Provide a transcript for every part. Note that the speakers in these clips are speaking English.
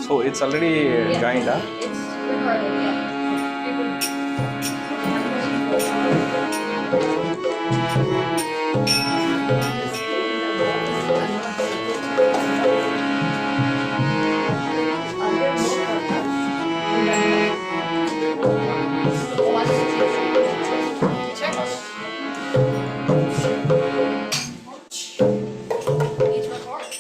So it's already Yeah, joined, huh? it's recorded,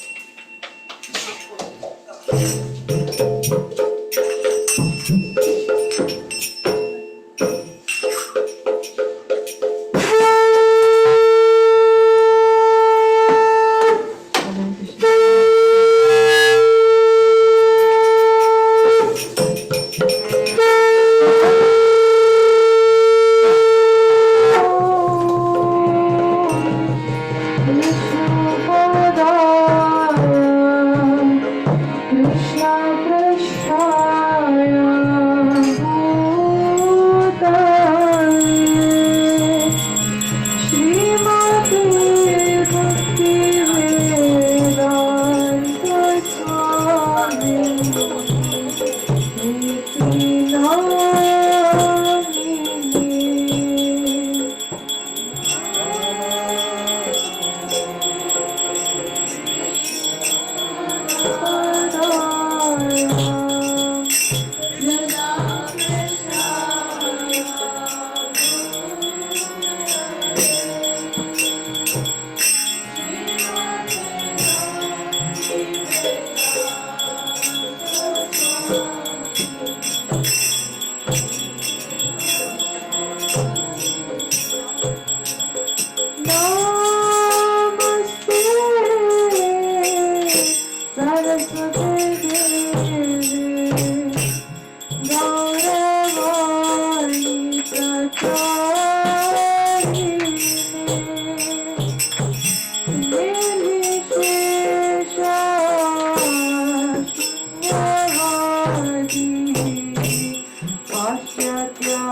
yeah.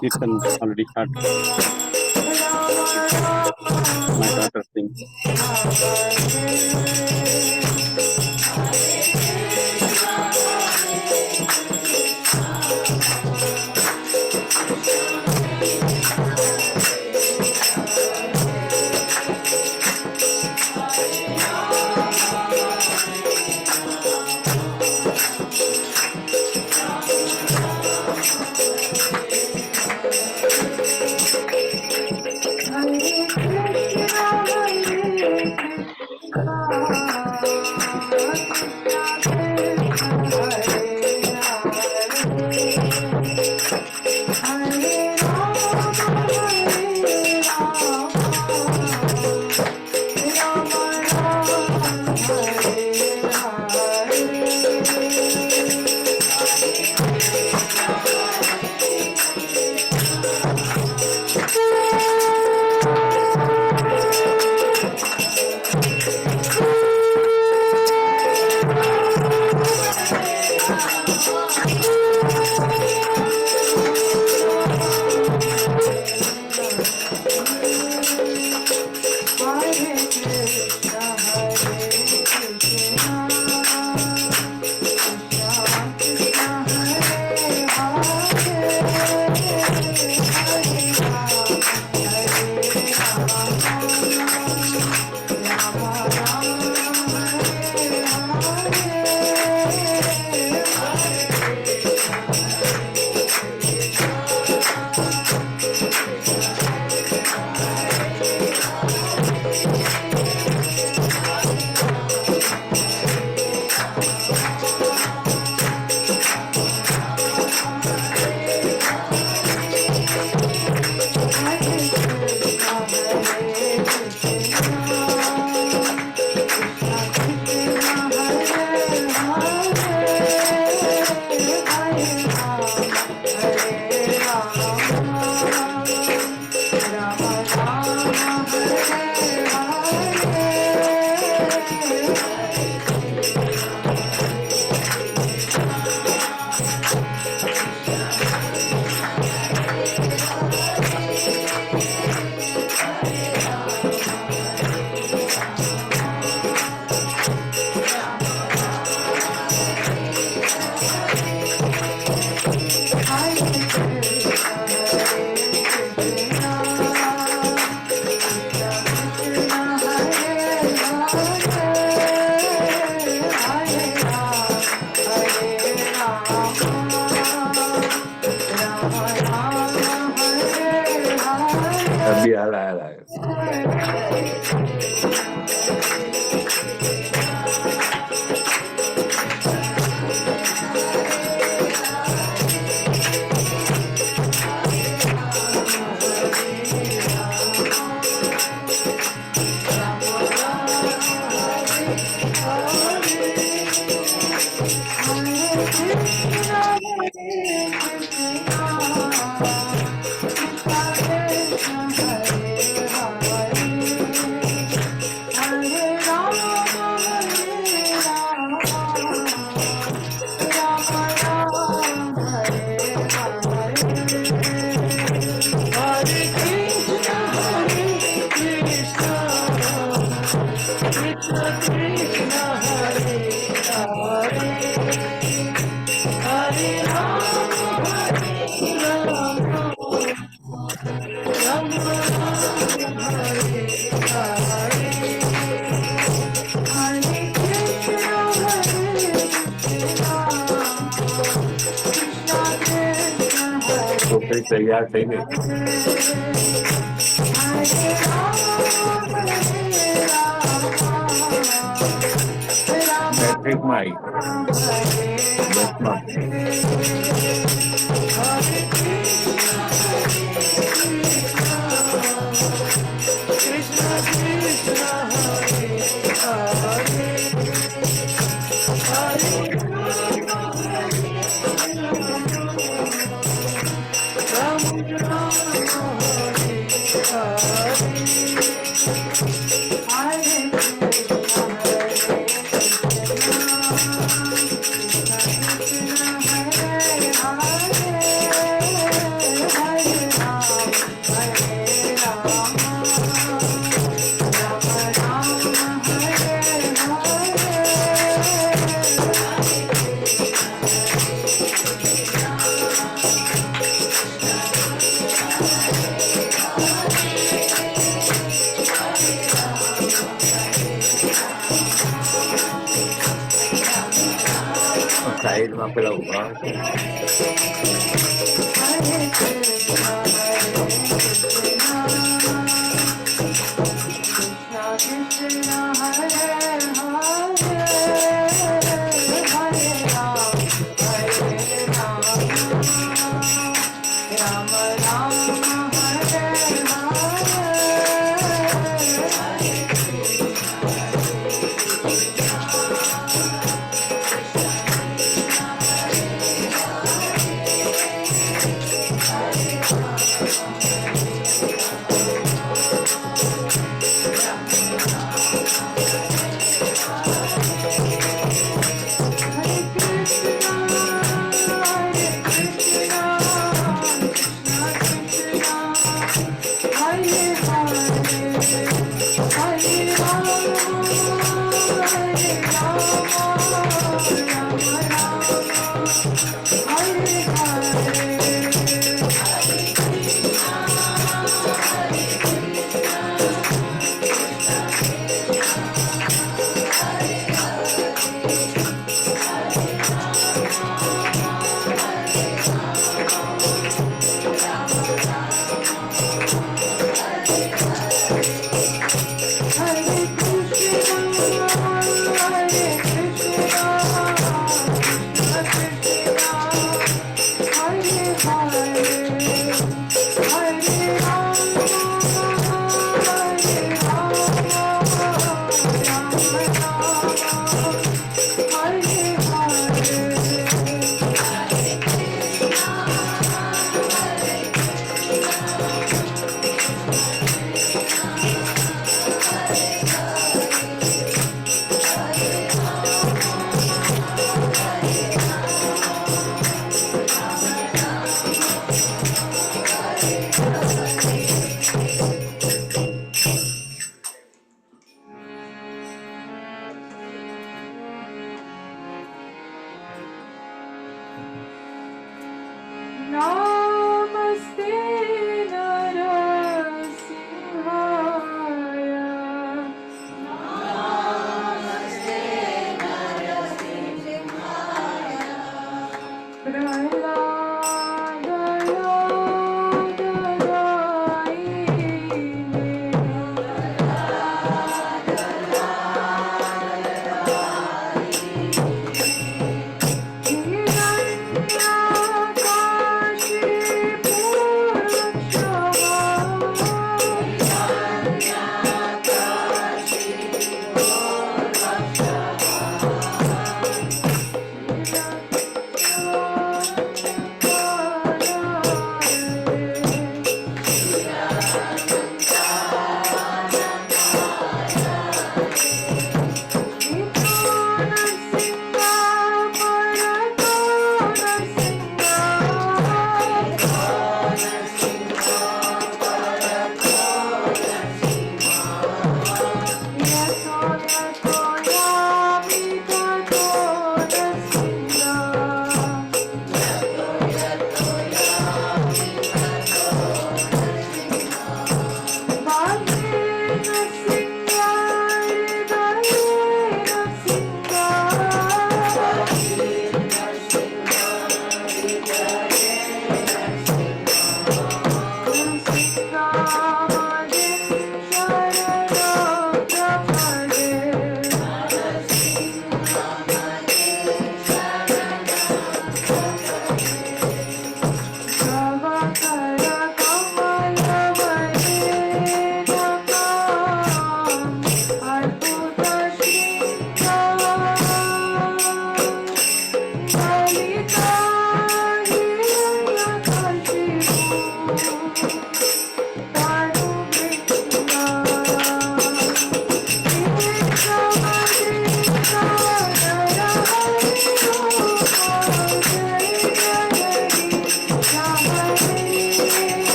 Kirtan already started. My daughter sings. फिर तैयार થઈ ગઈ મેટ્રિકમાં આવી દસમા સાઈડમાં પેલા ઉભા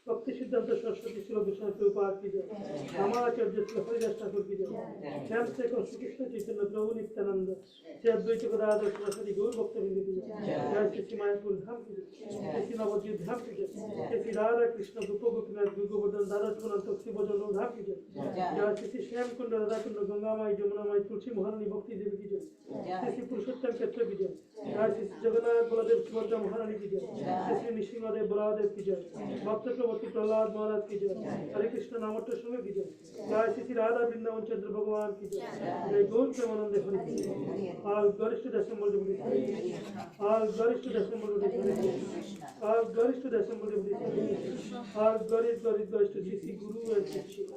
भक्ति सिद्धांत सरस्वती श्री विष्णु प्रभुपाद की जय। रामाचार्य श्री हरिदास ठाकुर की जय। श्याम शेखर श्री कृष्ण चैतन्य प्रभु नित्यानंद श्री अद्वैत गदाधर सरस्वती गौर भक्तवृंद की जय। जय श्री श्री मायापुर धाम की जय। श्री नवद्वीप धाम की जय। श्री राधा कृष्ण गोप गोपीनाथ गोवर्धन दादा चुनंत श्री भजन धाम की जय। जय श्री श्याम कुंड राधा कुंड गंगा माई जमुना माई तुलसी महारानी भक्ति देवी की जय। श्री पुरुषोत्तम क्षेत्र की जय। जय श्री जगन्नाथ बलदेव सुभद्रा महारानी की जय। श्री नृसिंहदेव बलदेव की जय। भक्त प्रभु प्रहलाद महाराज की जय। हरे कृष्ण नामोच्च समय की जय। जय श्री राधा वृंदावन चंद्र भगवान की जय। जय Gaur Premanand Hari. All glories to the assembled devotees. All glories to the assembled devotees. All glories to the assembled devotees. All glories to Sri Guru and Sri Shiva.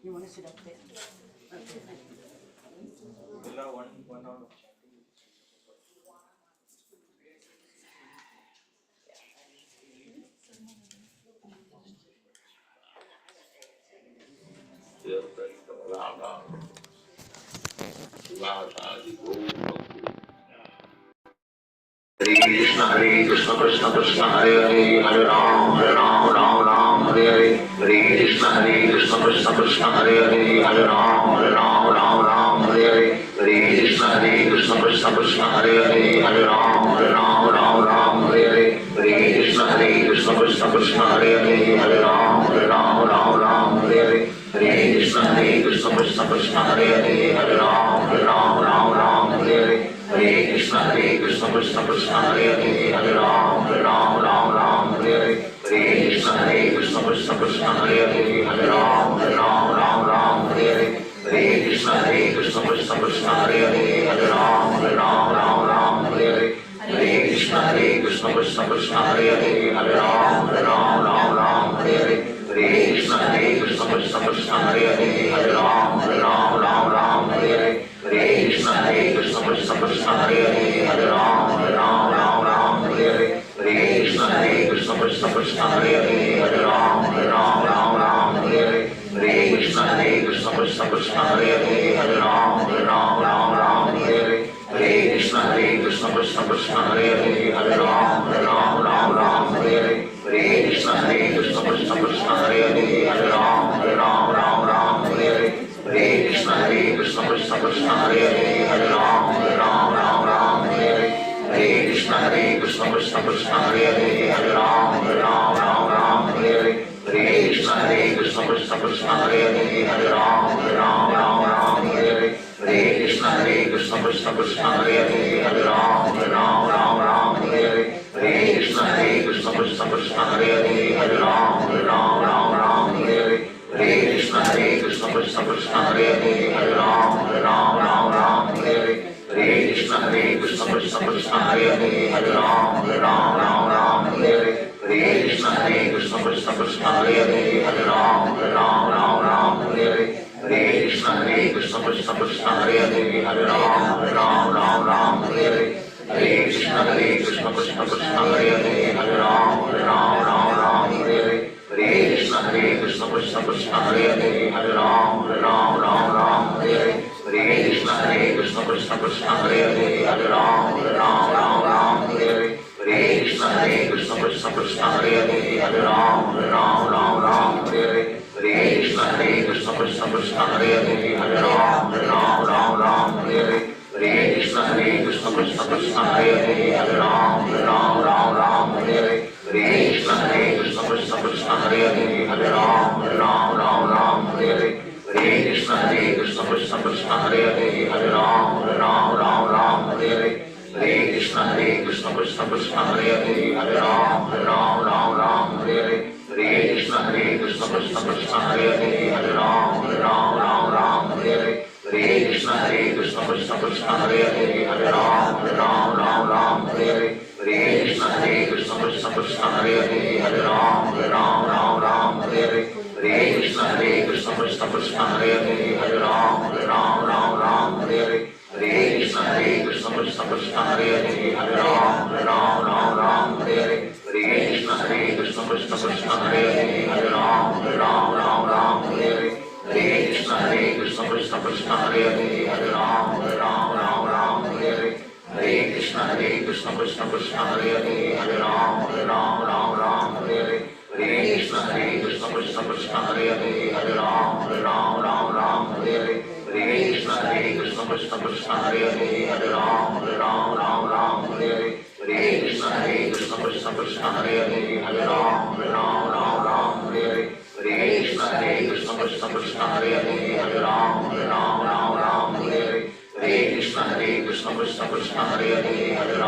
You want to sit up there? Okay. One out of Hare Krishna Krishna Krishna Hare Hare Hare Ram Ram Ram Hare Hare Hare Krishna Krishna Krishna Hare Hare Hare Ram Ram Ram Hare Hare Hare Krishna Krishna Krishna Hare Hare Hare Ram Ram Hare Hare Hare Krishna Krishna Krishna Hare Hare Hare Ram Ram Hare Hare Hare Krishna Krishna Krishna Hare Hare Hare Ram Ram Hare Hare Hare Krishna Krishna Krishna Hare Hare Hare Ram Ram Hare Hare Hare Krishna Krishna Krishna Hare Hare Hare Ram Ram Hare Hare Hare Krishna Krishna Krishna Hare Hare Hare Ram Ram Hare Hare Hare Krishna Krishna Krishna Hare Hare Hare Ram Ram Hare Hare Hare Krishna Krishna Krishna Hare Hare Hare Krishna Krishna Hare Hare Hare Ram Ram Ram Hare Hare Hare Krishna Krishna Krishna Hare Hare Hare Ram Ram Hare Hare Hare Krishna Krishna Krishna Hare Hare Hare Ram Ram Hare Hare Hare Krishna Krishna Krishna Hare Hare Hare Ram Ram Hare Hare Hare Krishna Krishna Krishna Hare Hare Hare Ram Ram Hare Hare Hare Krishna Krishna Krishna Hare Hare Hare Ram Ram Hare Hare Hare Krishna Krishna Krishna Hare Hare Hare Ram Ram Hare Hare Hare Krishna Krishna Krishna Hare Hare Hare Ram Ram Hare Hare Hare Krishna Krishna Krishna Hare Hare Hare Ram Ram Hare Hare Hare Krishna Krishna Krishna Hare Hare Hare Ram Ram Hare Hare Hare Krishna Krishna Krishna Hare Hare Hare Ram Ram Hare Hare Hare Krishna Krishna Krishna Hare Hare Hare Ram Ram Hare Hare Hare Krishna Krishna Krishna Hare Hare Hare Ram Ram Hare Hare Hare Krishna Krishna Krishna Hare Hare Hare Ram Ram Hare Hare Hare Krishna Krishna Krishna Hare Hare Hare Ram Ram Hare Hare Hare Krishna Krishna Krishna Hare Hare Hare Ram Ram Hare Hare Hare Krishna Krishna Krishna Hare Hare Hare Ram Ram Hare Hare Hare Krishna Krishna Krishna Hare Hare Hare Ram Ram Hare Hare Hare Krishna Krishna Krishna Hare Hare Hare Ram Ram Hare Hare Hare Krishna Krishna Krishna Hare Hare Hare Ram Ram Hare Hare Hare Krishna Krishna Krishna Hare Hare Hare Ram Ram Hare Hare Hare Krishna Krishna Krishna Hare Hare Hare Ram Ram Hare Hare Hare Krishna Krishna Krishna Hare Hare Hare Ram Ram Hare Hare Hare Krishna Krishna Krishna Hare Hare Hare Ram Ram Hare Hare Hare Krishna Krishna Krishna Hare Hare Hare Ram Ram Hare Hare Hare Krishna Krishna Krishna Hare Hare Hare Ram Ram Hare Hare Hare Krishna Krishna Krishna Hare Hare Hare Ram Ram Hare Hare Hare Krishna Krishna Krishna Hare Hare Hare Ram Ram Hare Hare Hare Krishna Krishna Krishna Hare Hare Hare Ram Ram Hare Hare Hare Krishna Krishna Krishna Hare Hare Hare Ram Ram Hare Hare Hare Krishna Krishna Krishna Hare Hare Hare Ram Ram Hare Hare Hare Krishna Krishna Krishna Hare Hare Hare Ram Ram Hare Hare Hare Krishna Krishna Krishna Hare Hare Hare Ram Ram Hare Hare Hare Krishna Krishna Krishna Hare Hare Hare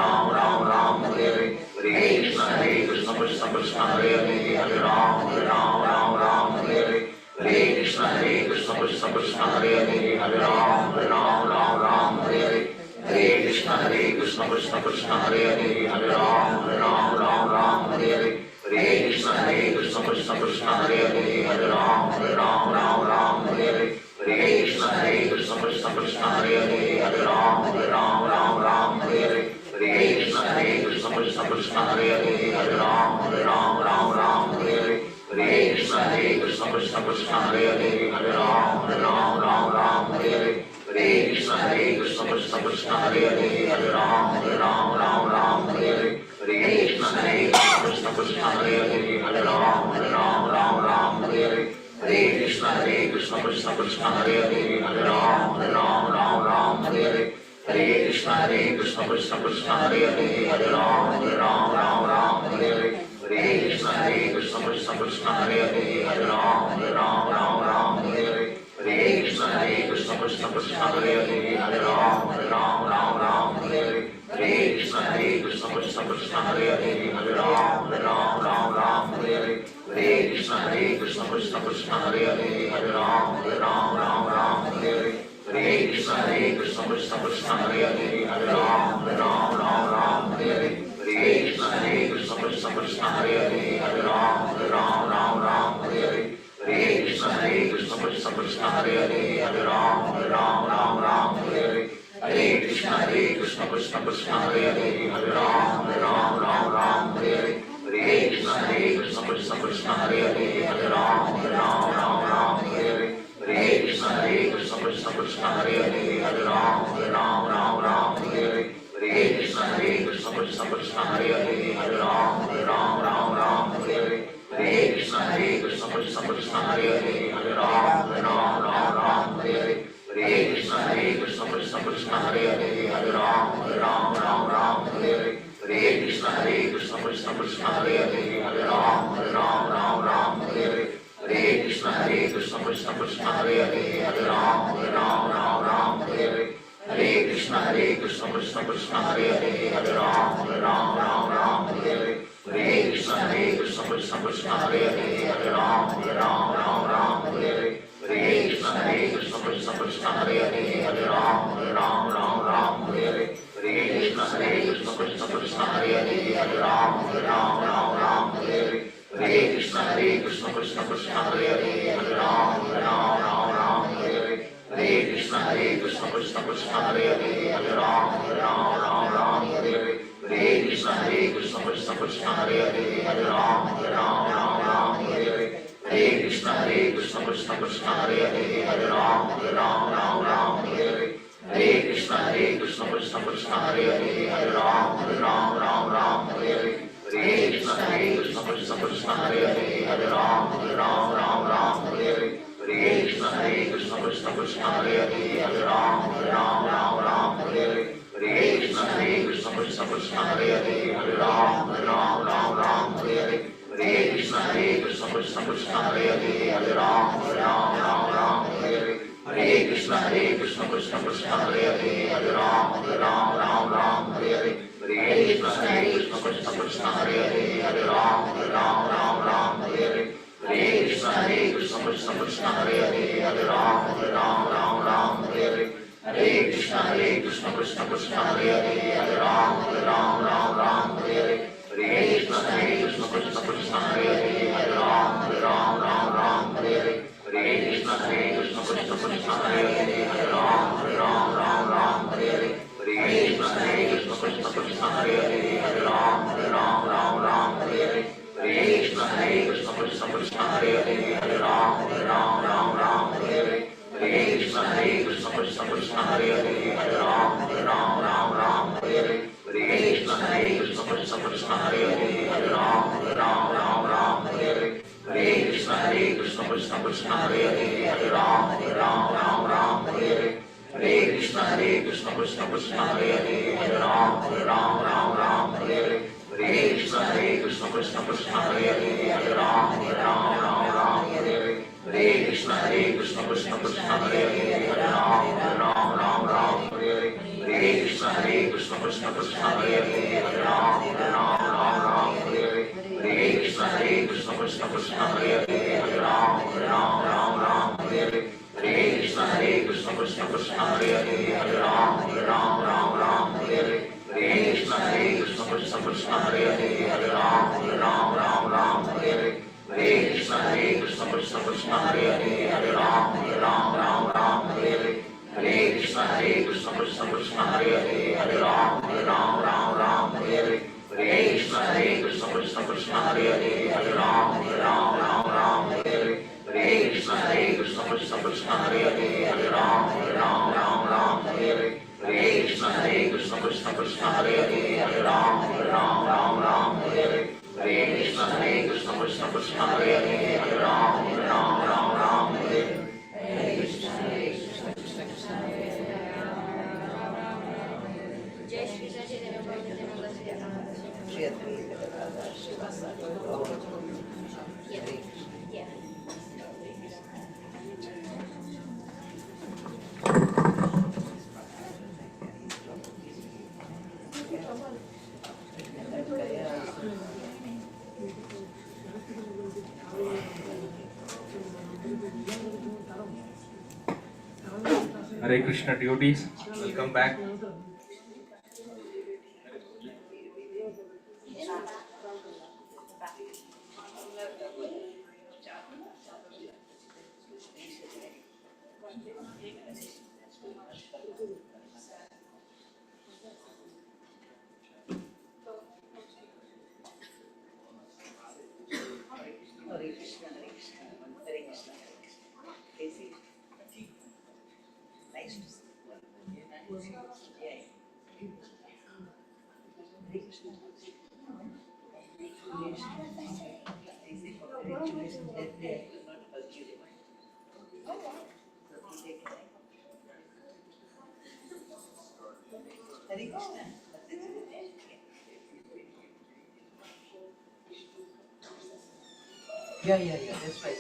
Ram Ram Hare Hare Hare Krishna Krishna Krishna Hare Hare Hare Ram Ram Hare Hare Hare Krishna Krishna Krishna Hare Hare Hare Ram Ram Hare Hare Hare Krishna Krishna Krishna Hare Hare Hare Ram Ram Hare Hare Hare Krishna Krishna Krishna Hare Hare Hare Ram Ram Hare Hare Hare Krishna Krishna Krishna Hare Hare Hare Ram Ram Hare Hare Hare Krishna Krishna Krishna Hare Hare Hare Ram Ram Hare Hare Hare Krishna Krishna Krishna Hare Hare Hare Ram Ram Hare Hare Hare Krishna Krishna Krishna Hare Hare Hare Ram Ram Hare Hare Hare Krishna Krishna Krishna Hare Hare Hare Ram Ram Hare Hare Hare Krishna Krishna Krishna Hare Hare Hare Ram Ram Hare Hare Hare Krishna Krishna Krishna Hare Hare Hare Ram Ram Hare Hare Hare Krishna Krishna Krishna Hare Hare Hare Ram Ram Hare Hare Hare Krishna Krishna Krishna Hare Hare Hare Ram Ram Hare Hare Hare Krishna Krishna Krishna Hare Hare Hare Ram Ram Hare Hare Hare Krishna Krishna Krishna Hare Hare Hare Ram Ram Hare Hare Hare Krishna Krishna Krishna Hare Hare Hare Ram Ram Hare Hare Hare Krishna Krishna Krishna Hare Hare Hare Ram Ram Hare Hare Hare Krishna Krishna Krishna Hare Hare Hare Ram Ram Hare Hare Hare Krishna Krishna Krishna Hare Hare Hare Ram Ram Hare Hare Hare Krishna Krishna Krishna Hare Hare Hare Ram Ram Hare Hare Hare Krishna Hare Hare Hare Ram Ram Ram Hare Hare Hare Krishna Krishna Krishna Hare Hare Hare Ram Ram Hare Hare Hare Krishna Krishna Krishna Hare Hare Hare Ram Ram Hare Hare Hare Krishna Krishna Krishna Hare Hare Hare Ram Ram Hare Hare Hare Krishna Krishna Krishna Hare Hare Hare Ram Ram Hare Hare Hare Krishna Krishna Krishna Hare Hare Hare Ram Ram Hare Hare Hare Krishna Krishna Krishna Hare Hare Hare Ram Ram Hare Hare Hare Krishna Krishna Krishna Hare Hare Hare Ram Ram Hare Hare Hare Krishna Krishna Krishna Hare Hare Hare Ram Ram Hare Hare Hare Krishna Krishna Krishna Hare Hare Hare Ram Ram Hare Hare Hare Krishna Krishna Krishna Hare Hare Hare Ram Ram Hare Hare Hare Krishna Krishna Krishna Hare Hare Hare Ram Ram Hare Hare Hare Krishna Krishna Krishna Hare Hare Hare Ram Ram Hare Hare Hare Krishna Krishna Krishna Hare Hare Hare Ram Ram Hare Hare Hare Krishna Krishna Krishna Hare Hare Hare Ram Ram Hare Hare Hare Krishna Krishna Krishna Hare Hare Hare Ram Ram Hare Hare Hare Krishna Krishna Krishna Hare Hare Hare Ram Ram Hare Hare Hare Krishna Krishna Krishna Hare Hare Hare Ram Ram Hare Hare Hare Krishna Krishna Krishna Hare Hare Hare Ram Ram Hare Hare Hare Krishna Krishna Krishna Hare Hare Hare Ram Ram Hare Hare Hare Krishna Krishna Krishna Hare Hare Hare Ram Ram Hare Hare Hare Krishna Krishna Krishna Hare Hare Hare Ram Ram Hare Hare Hare Krishna Krishna Krishna Hare Hare Hare Ram Ram Hare Hare Hare Krishna Krishna Krishna Hare Hare Hare Ram Ram Hare Hare Hare Krishna Krishna Krishna Hare Hare Hare Ram Ram Hare Hare Hare Krishna Krishna Krishna Hare Hare Hare Ram Ram Hare Hare Hare Krishna Krishna Krishna Hare Hare Hare Ram Ram Hare Hare Hare Krishna Krishna Krishna Hare Hare Hare Ram Ram Hare Hare Hare Krishna Krishna Krishna Hare Hare Hare Ram Ram Hare Hare Hare Krishna Krishna Krishna Hare Hare Hare Ram Ram Hare Hare Hare Krishna Krishna Krishna Hare Hare Hare Ram Ram Hare Hare Hare Krishna Krishna Krishna Hare Hare Hare Ram Ram Hare Hare Hare Krishna Krishna Krishna Hare Hare Hare Ram Ram Hare Hare Hare Krishna Krishna Krishna Hare Hare Hare Ram Ram Hare Hare Hare Krishna Krishna Krishna Hare Hare Hare Ram Ram Hare Hare Hare Krishna Krishna Krishna Hare Hare Hare Ram Ram Hare Hare Hare Krishna Krishna Krishna Hare Hare Hare Ram Ram Hare Hare Hare Krishna Krishna Krishna Hare Hare Hare Ram Ram Hare Hare Hare Krishna devotees, welcome back. Yeah, that's right.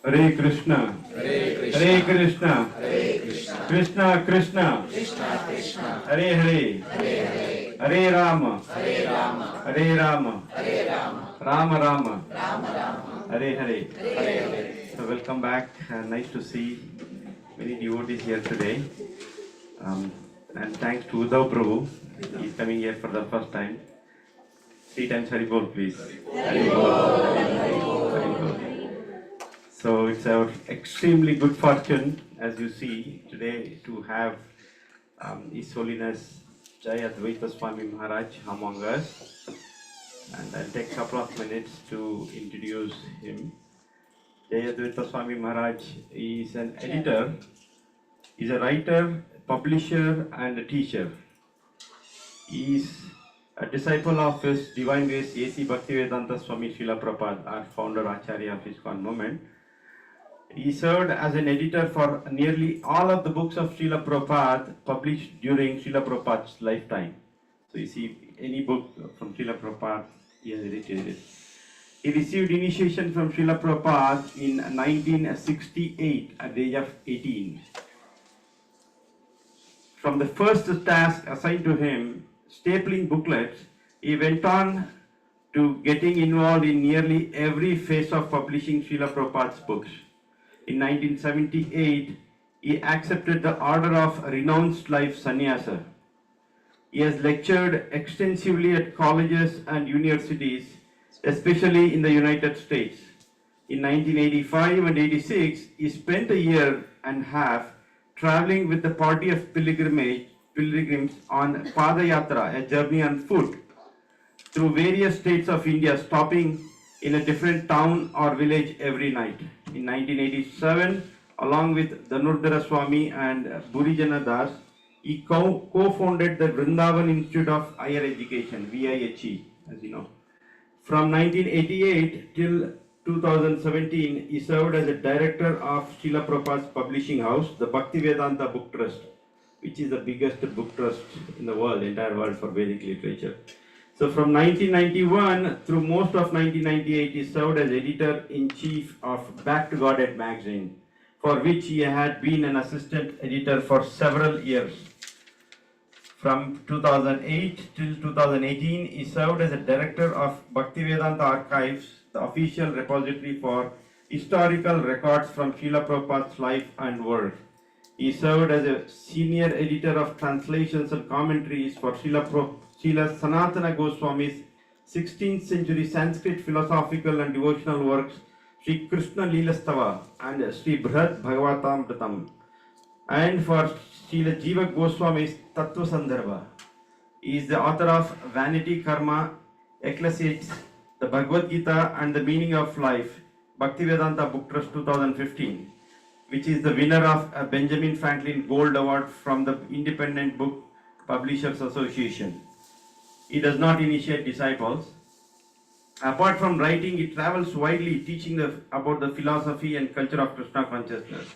Hare Krishna, Hare Krishna, Krishna Krishna, Hare Hare, Hare Rama, Hare Rama, Rama Rama, Hare Hare. So welcome back. Nice to see many devotees here today. And thanks to Uddhav Prabhu. He's coming here for the first time. 3 times Haribol, please. Haribol, Haribol, Haribol. So it's our extremely good fortune, as you see today, to have His Holiness Jayadvaita Swami Maharaj among us. And I'll take a couple of minutes to introduce him. Jayadvaita Swami Maharaj is an editor, he's a writer, publisher, and a teacher. He is a disciple of His Divine Grace A.C. Bhaktivedanta Swami Srila Prabhupada, our founder Acharya of ISKCON movement. He served as an editor for nearly all of the books of Srila Prabhupada published during Srila Prabhupada's lifetime. So you see, any book from Srila Prabhupada, he has edited it. He received initiation from Srila Prabhupada in 1968 at the age of 18. From the first task assigned to him, stapling booklets, he went on to getting involved in nearly every phase of publishing Srila Prabhupada's books. In 1978, he accepted the order of renounced life sannyasa. He has lectured extensively at colleges and universities, especially in the United States. In 1985 and 86, he spent a year and a half traveling with the party of pilgrims on Padayatra, a journey on foot, through various states of India, stopping in a different town or village every night. In 1987, along with Dhanurdhara Swami and Burijana Das, he co-founded the Vrindavan Institute of Higher Education, VIHE, as you know. From 1988 till 2017, he served as a director of Srila Prabhupada's publishing house, the Bhaktivedanta Book Trust, which is the biggest book trust in the world, entire world for Vedic literature. So from 1991 through most of 1998, he served as editor-in-chief of Back to Godhead magazine, for which he had been an assistant editor for several years. From 2008 till 2018, he served as a director of Bhaktivedanta Archives, the official repository for historical records from Srila Prabhupada's life and work. He served as a senior editor of translations and commentaries for Srila Sanatana Goswami's 16th century Sanskrit philosophical and devotional works, Sri Krishna Leelastava and Sri Brihad Bhagavatamritam, and for Srila Jiva Goswami's Tattva Sandarbha. He is the author of Vanity Karma, Ecclesiastes, the Bhagavad Gita and the Meaning of Life, Bhaktivedanta Book Trust 2015, which is the winner of a Benjamin Franklin Gold Award from the Independent Book Publishers Association. He does not initiate disciples. Apart from writing, he travels widely teaching about the philosophy and culture of Krishna consciousness.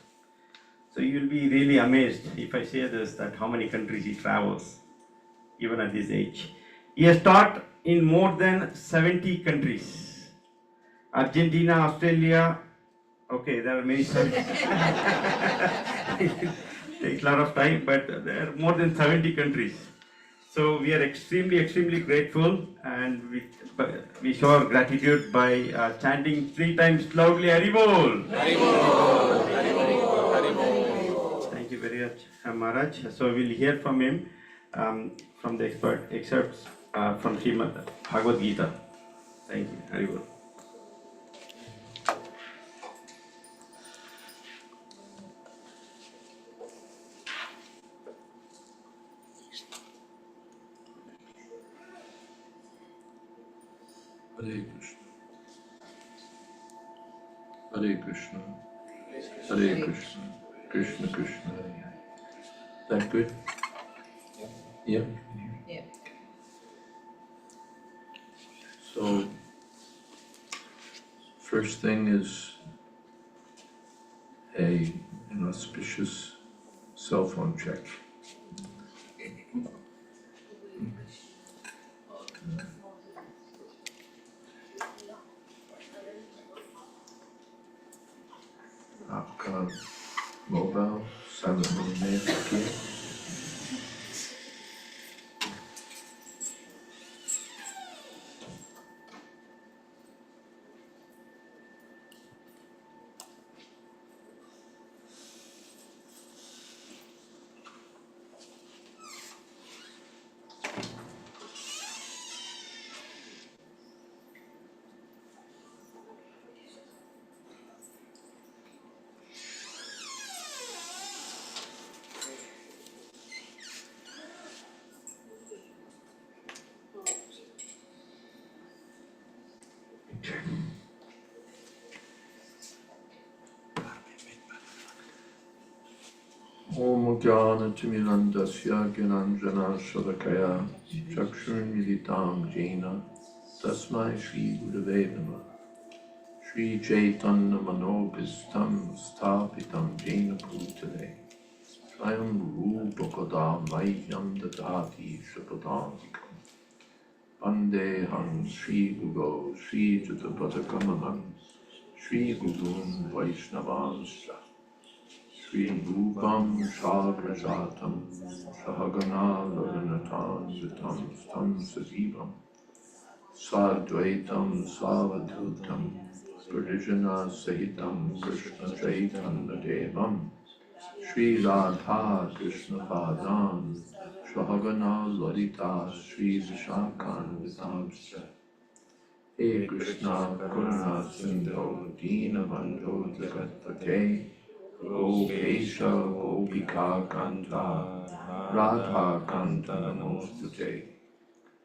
So you will be really amazed if I say this, that how many countries he travels, even at this age. He has taught in more than 70 countries. Argentina, Australia, okay, there are many countries. Takes a lot of time, but there are more than 70 countries. So we are extremely grateful, and we show our gratitude by chanting 3 times loudly, Haribol! Haribol! Haribol! Haribol! Thank you very much, Maharaj. So we'll hear from him from the excerpts from Srimad Bhagavad Gita. Thank you, Haribol. Hare Krishna. Hare Krishna. Hare Krishna. Krishna Krishna. That good? Yeah. Yeah. So, first thing is an auspicious cell phone check. आपका mobile silent mode में रखिए. Om Jnanatimirandasya Gyananjana Shalakaya Chakshurmilitam Jena Tasmai Shri Gurave Namah. Shri Chaitanya Manobhistam Sthapitam Jena Bhutale Swayam Rupakada Mahyam Dadati Shapadamikam Vandeham Shri Guru Shri Jatapadakamanam Shri Gurun Vaishnavanscha Shri Rupam Shagrajatam Sahagana Lavanatam Vitam Stam Sajivam Sadvaitam Savadutam Parijana Sahitam Krishna Chaitanya Devam Shri Radha Krishna Padam Sahagana Lalita Shri Vishakan Vitamscha He Krishna Karuna Sindhu Dina Bandhu Jagatpate Gopesha Gopika Kanta Radha Kanta Namostute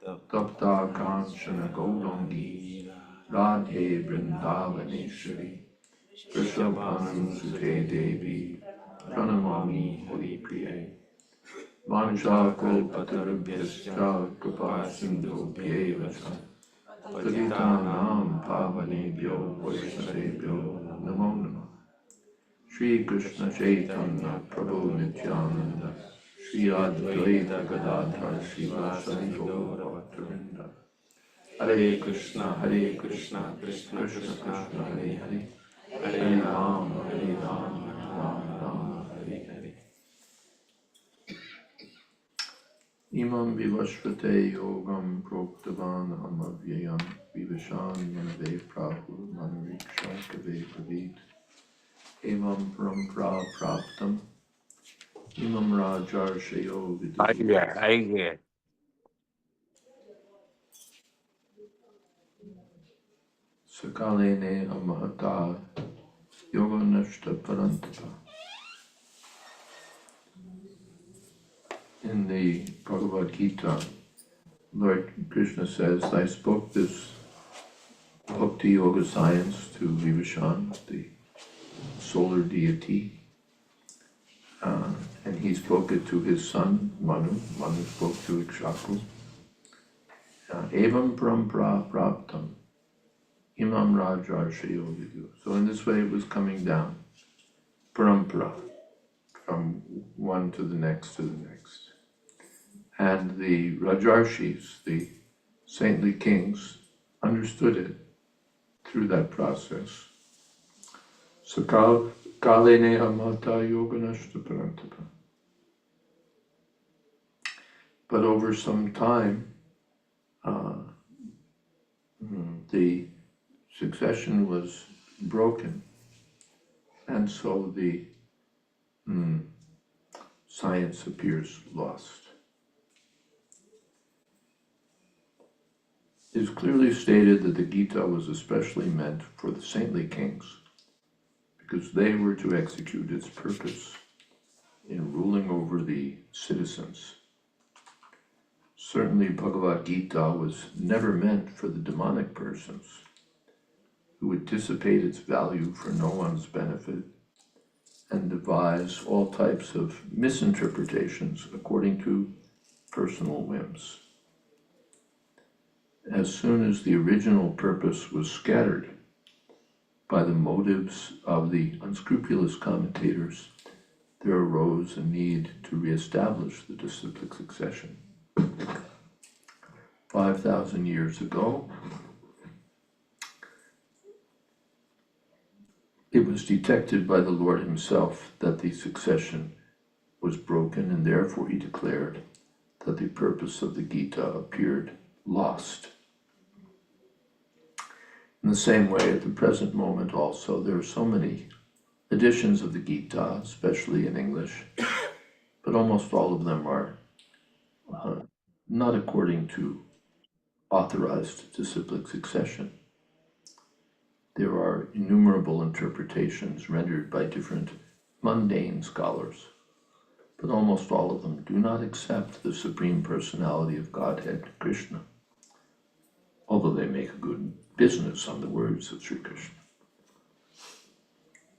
Tapta Kanchana Gaurangi Radhe Vrindavaneshwari Vrishabhanam Sute Devi Pranamami Hari Priye Mancha Kalpatarubhyascha Kripa Sindhubhyeva Cha Patitanam Pavanebhyo Vaishnavebhyo Namo Namah. Shri Krishna Chaitanya Prabhu Nityananda Shri Advaita Gadadhar Srivasadi Gauravattarinda Hare Krishna Krishna Krishna Krishna Hare Hare Hare Rama Rama Rama Hare Hare. Imam Vivashvate Yogam Proktavan Amavyayam Vivashan Manave Prabhu Manariksha Kave Pravid Evam Parampara Praptam Imam Rajarshayo Vidu आइए. Sakalene Amahata Yoganashta Parantapa. In the Bhagavad Gita, Lord Krishna says, I spoke this Bhakti Yoga science to Vivashan, the solar deity, and he spoke it to his son Manu. Manu spoke to Ikshaku. Evam Parampara Praptam Imam Rajarshayo Vidu. So in this way it was coming down, parampara, from one to the next to the next. And the Rajarshis, the saintly kings, understood it through that process. Sakal Kalene Amata Yoganashta Parantapa. But over some time, the succession was broken, and so the science appears lost. It is clearly stated that the Gita was especially meant for the saintly kings, because they were to execute its purpose in ruling over the citizens. Certainly Bhagavad Gita was never meant for the demonic persons who would dissipate its value for no one's benefit and devise all types of misinterpretations according to personal whims. As soon as the original purpose was scattered by the motives of the unscrupulous commentators, there arose a need to reestablish the disciplic succession. 5,000 years ago, it was detected by the Lord himself that the succession was broken, and therefore he declared that the purpose of the Gita appeared lost. In the same way, at the present moment also, there are so many editions of the Gita, especially in English, but almost all of them are not according to authorized disciplic succession. There are innumerable interpretations rendered by different mundane scholars, but almost all of them do not accept the Supreme Personality of Godhead, Krishna, although they make a good business on the words of Sri Krishna.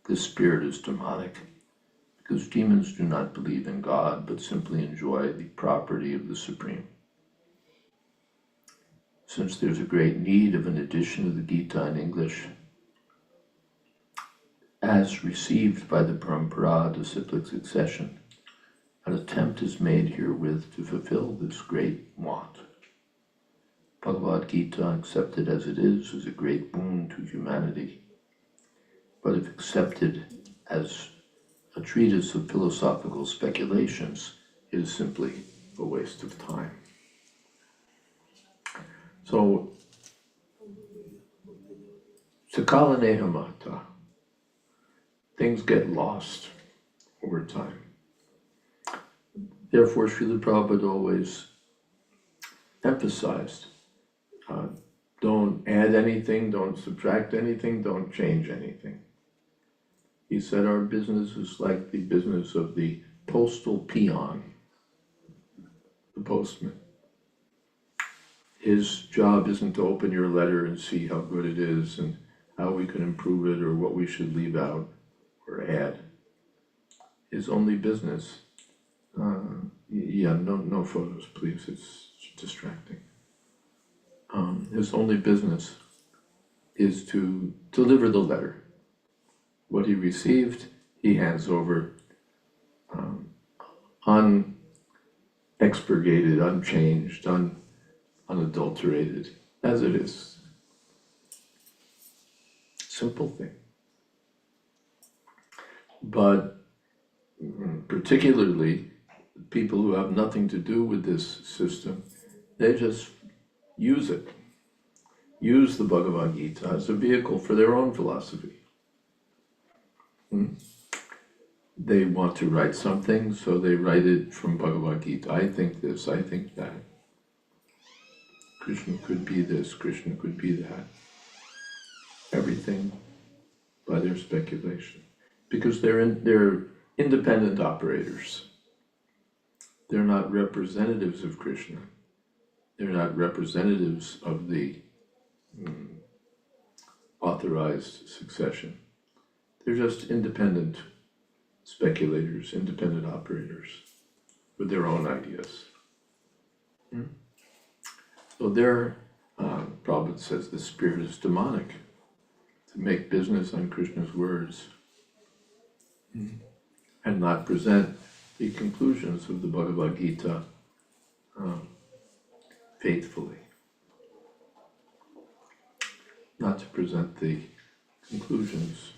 This spirit is demonic because demons do not believe in God, but simply enjoy the property of the Supreme. Since there's a great need of an edition of the Gita in English, as received by the Parampara disciplic succession, an attempt is made herewith to fulfill this great want. Bhagavad Gita, accepted as it is a great boon to humanity. But if accepted as a treatise of philosophical speculations, it is simply a waste of time. So, Sakala Nehamata, things get lost over time. Therefore, Srila Prabhupada always emphasized, don't add anything, don't subtract anything, don't change anything. He said our business is like the business of the postal peon, the postman. His job isn't to open your letter and see how good it is and how we can improve it or what we should leave out or add. His only business, no photos, please, it's distracting. His only business is to deliver the letter. What he received, he hands over unexpurgated, unchanged, unadulterated, as it is. Simple thing. But particularly people who have nothing to do with this system, they just use it. Use the Bhagavad Gita as a vehicle for their own philosophy. They want to write something, so they write it from Bhagavad Gita. I think this, I think that. Krishna could be this, Krishna could be that. Everything by their speculation. Because they're independent operators. They're not representatives of Krishna. They're not representatives of the authorized succession. They're just independent speculators, independent operators with their own ideas. So their Prabhupada says the spirit is demonic, to make business on Krishna's words and not present the conclusions of the Bhagavad Gita faithfully. Not to present the conclusions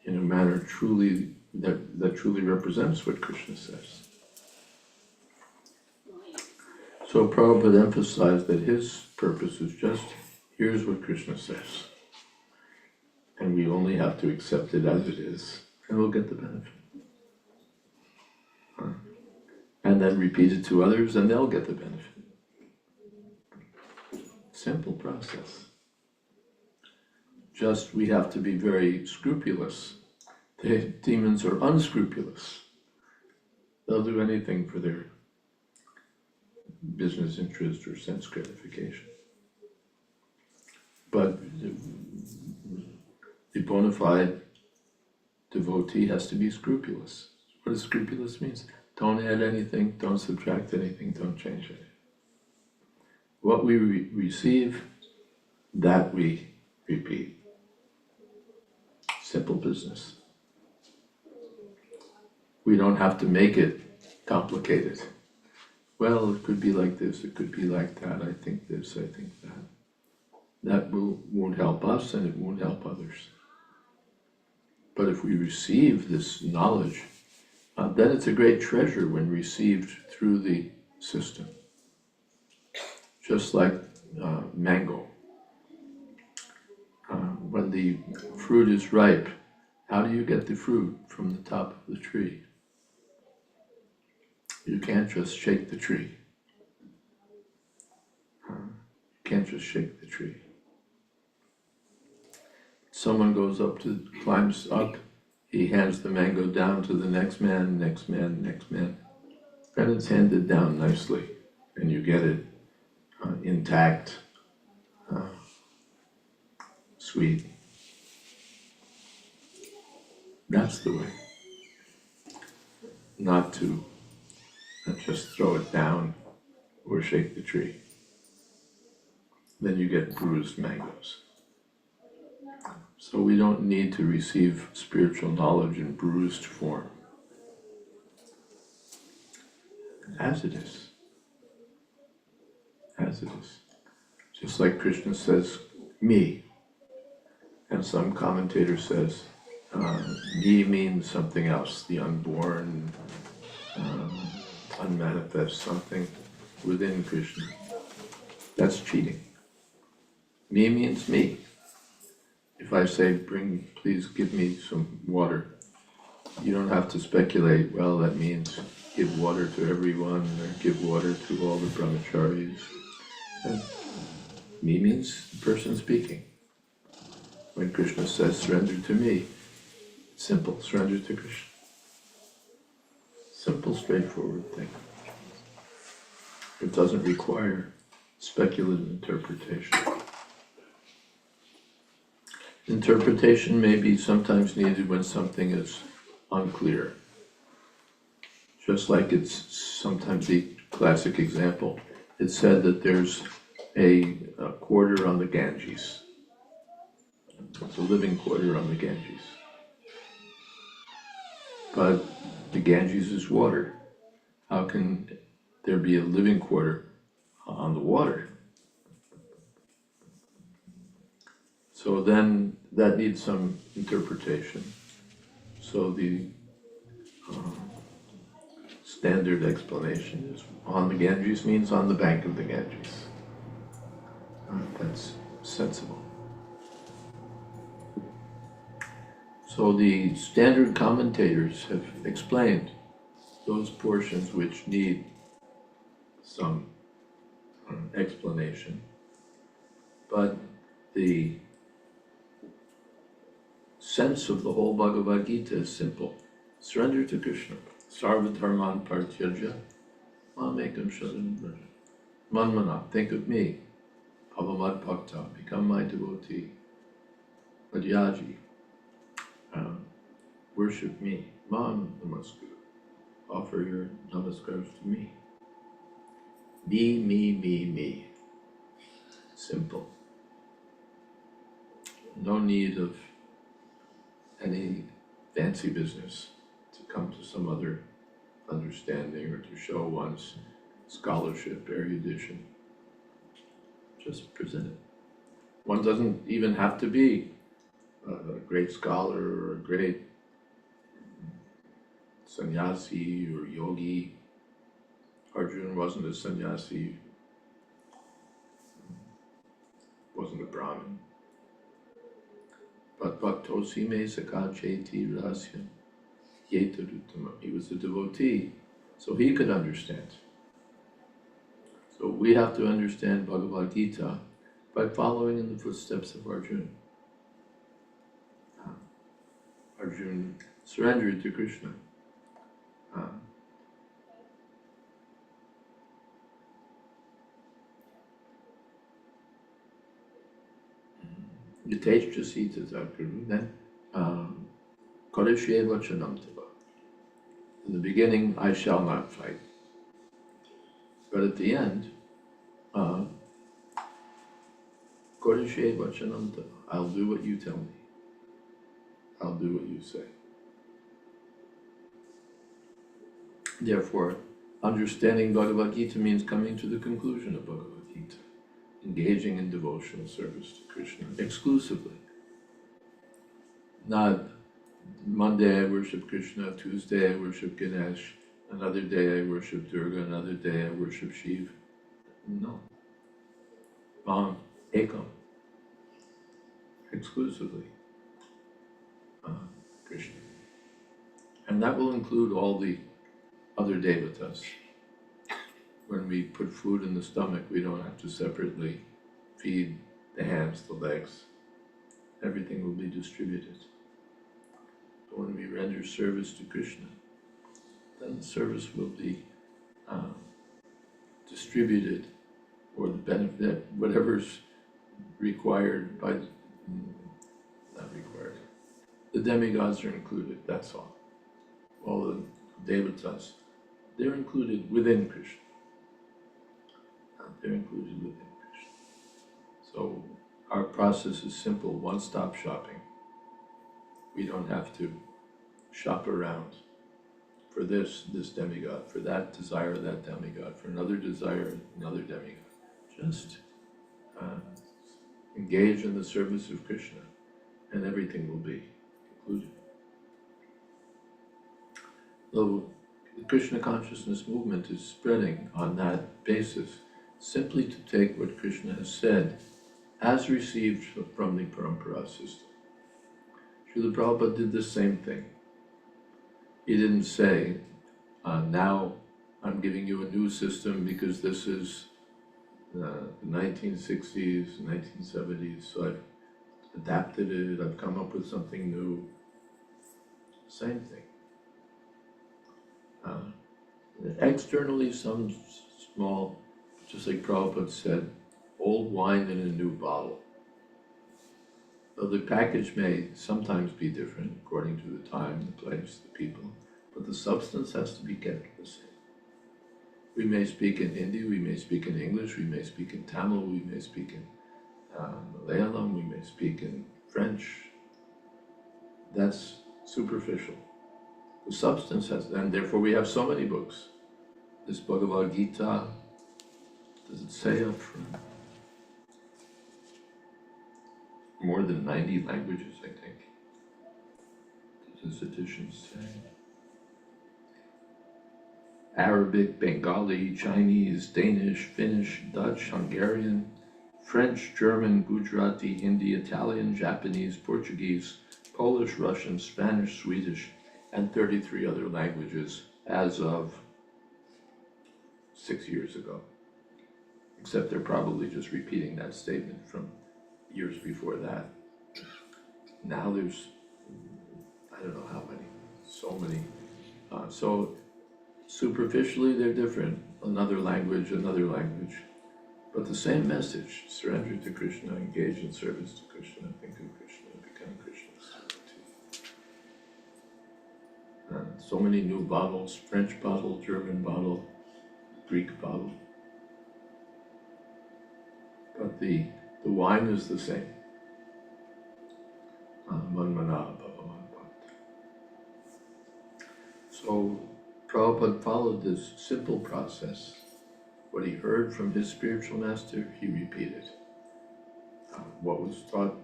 in a manner truly that truly represents what Krishna says. So Prabhupada emphasized that his purpose is just, here's what Krishna says. And we only have to accept it as it is, and we'll get the benefit. And then repeat it to others, and they'll get the benefit. Simple process. Just we have to be very scrupulous. The demons are unscrupulous. They'll do anything for their business interest or sense gratification. But The bona fide devotee has to be scrupulous. What does scrupulous mean? Don't add anything, don't subtract anything, don't change anything. What we receive, that we repeat. Simple business. We don't have to make it complicated. Well, it could be like this, it could be like that, I think this, I think that. That won't help us and it won't help others. But if we receive this knowledge, then it's a great treasure when received through the system. Just like mango. When the fruit is ripe, how do you get the fruit from the top of the tree? You can't just shake the tree. You can't just shake the tree. Someone goes up climbs up, he hands the mango down to the next man, next man, next man. And it's handed down nicely, and you get it intact, sweet. That's the way. Not just throw it down or shake the tree. Then you get bruised mangoes. So we don't need to receive spiritual knowledge in bruised form. As it is. As it is. Just like Krishna says, me. And some commentator says, me means something else, the unborn, unmanifest, something within Krishna. That's cheating. Me means me. If I say, please give me some water, you don't have to speculate, well, that means give water to everyone, or give water to all the brahmacharis. And me means the person speaking. When Krishna says, surrender to me, it's simple, surrender to Krishna. Simple, straightforward thing. It doesn't require speculative interpretation. Interpretation may be sometimes needed when something is unclear. Just like it's sometimes the classic example. It's said that there's a quarter on the Ganges. It's a living quarter on the Ganges. But the Ganges is water. How can there be a living quarter on the water? So then that needs some interpretation. So the standard explanation is on the Ganges means on the bank of the Ganges. That's sensible. So the standard commentators have explained those portions which need some explanation. But the sense of the whole Bhagavad Gita is simple. Surrender to Krishna. Sarva dharman partyajya mamekam sharanam vraja. Manmana, think of me. Bhavamad bhakta, become my devotee. Madhyaji, worship me. Mam namaskar, offer your namaskars to me. Me. Simple. No need of any fancy business to come to some other understanding or to show one's scholarship, erudition. Just present it. One doesn't even have to be a great scholar or a great sannyasi or yogi. Arjuna wasn't a sannyasi, wasn't a Brahmin. But bhaktosi me sakha cheti rasyam yetaruttama. He was a devotee, so he could understand. So we have to understand Bhagavad Gita by following in the footsteps of Arjuna. Arjuna surrendered to Krishna. Yateshchasi Tathakuru, then Kodashye Vachanam Tava. In the beginning, I shall not fight. But at the end, Kodashye Vachanam Tava. I'll do what you tell me. I'll do what you say. Therefore, understanding Bhagavad Gita means coming to the conclusion of Bhagavad Gita, engaging in devotional service to Krishna exclusively. Not Monday I worship Krishna, Tuesday I worship Ganesh, another day I worship Durga, another day I worship Shiva. No. Ekam. Exclusively. Krishna. And that will include all the other devatas. When we put food in the stomach, we don't have to separately feed the hands, the legs. Everything will be distributed. But when we render service to Krishna, then the service will be distributed, or the benefit, whatever's required by, not required, the demigods are included, that's all. All the devatas, they're included within Krishna. They're included within Krishna. So our process is simple, one-stop shopping. We don't have to shop around for this demigod, for that desire, that demigod, for another desire, another demigod. Just engage in the service of Krishna, and everything will be included. Though the Krishna consciousness movement is spreading on that basis, simply to take what Krishna has said as received from the Parampara system. Srila Prabhupada did the same thing. He didn't say, now I'm giving you a new system because this is the 1960s, 1970s, so I've adapted it, I've come up with something new. Same thing. Externally, some small, just like Prabhupada said, old wine in a new bottle. Though the package may sometimes be different according to the time, the place, the people, but the substance has to be kept the same. We may speak in Hindi, we may speak in English, we may speak in Tamil, we may speak in Malayalam, we may speak in French. That's superficial. The substance has, and therefore we have so many books. This Bhagavad Gita, does it say up front? More than 90 languages, I think. Does this edition say? Arabic, Bengali, Chinese, Danish, Finnish, Dutch, Hungarian, French, German, Gujarati, Hindi, Italian, Japanese, Portuguese, Polish, Russian, Spanish, Swedish, and 33 other languages as of 6 years ago. Except they're probably just repeating that statement from years before that. Now there's, I don't know how many, so many. So superficially they're different, another language, but the same message: surrender to Krishna, engage in service to Krishna, think of Krishna, become Krishna's devotee. So many new bottles, French bottle, German bottle, Greek bottle. But the wine is the same. Manmana Bhavaman Bhakta. So Prabhupada followed this simple process. What he heard from his spiritual master, he repeated. What was taught,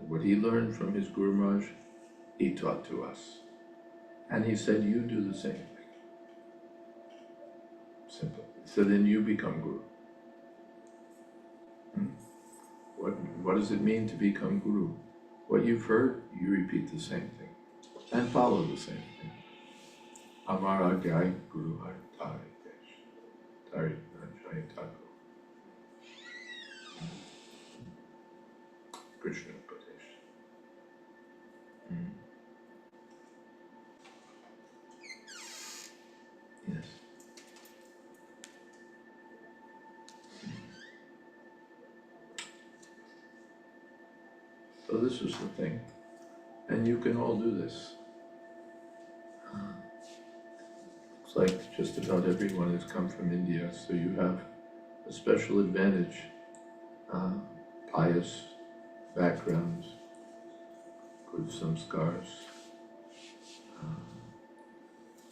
what he learned from his Guru Maharaj, he taught to us. And he said, you do the same thing. Simple. So then you become Guru. What does it mean to become Guru? What you've heard, you repeat the same thing. And follow the same thing. Amara Gai Guru Hari Tari Desh. Tari Jai Thakur. Krishna Upadesh. Yes. So this is the thing. And you can all do this. It's like just about everyone has come from India, so you have a special advantage. Pious backgrounds, good samskars,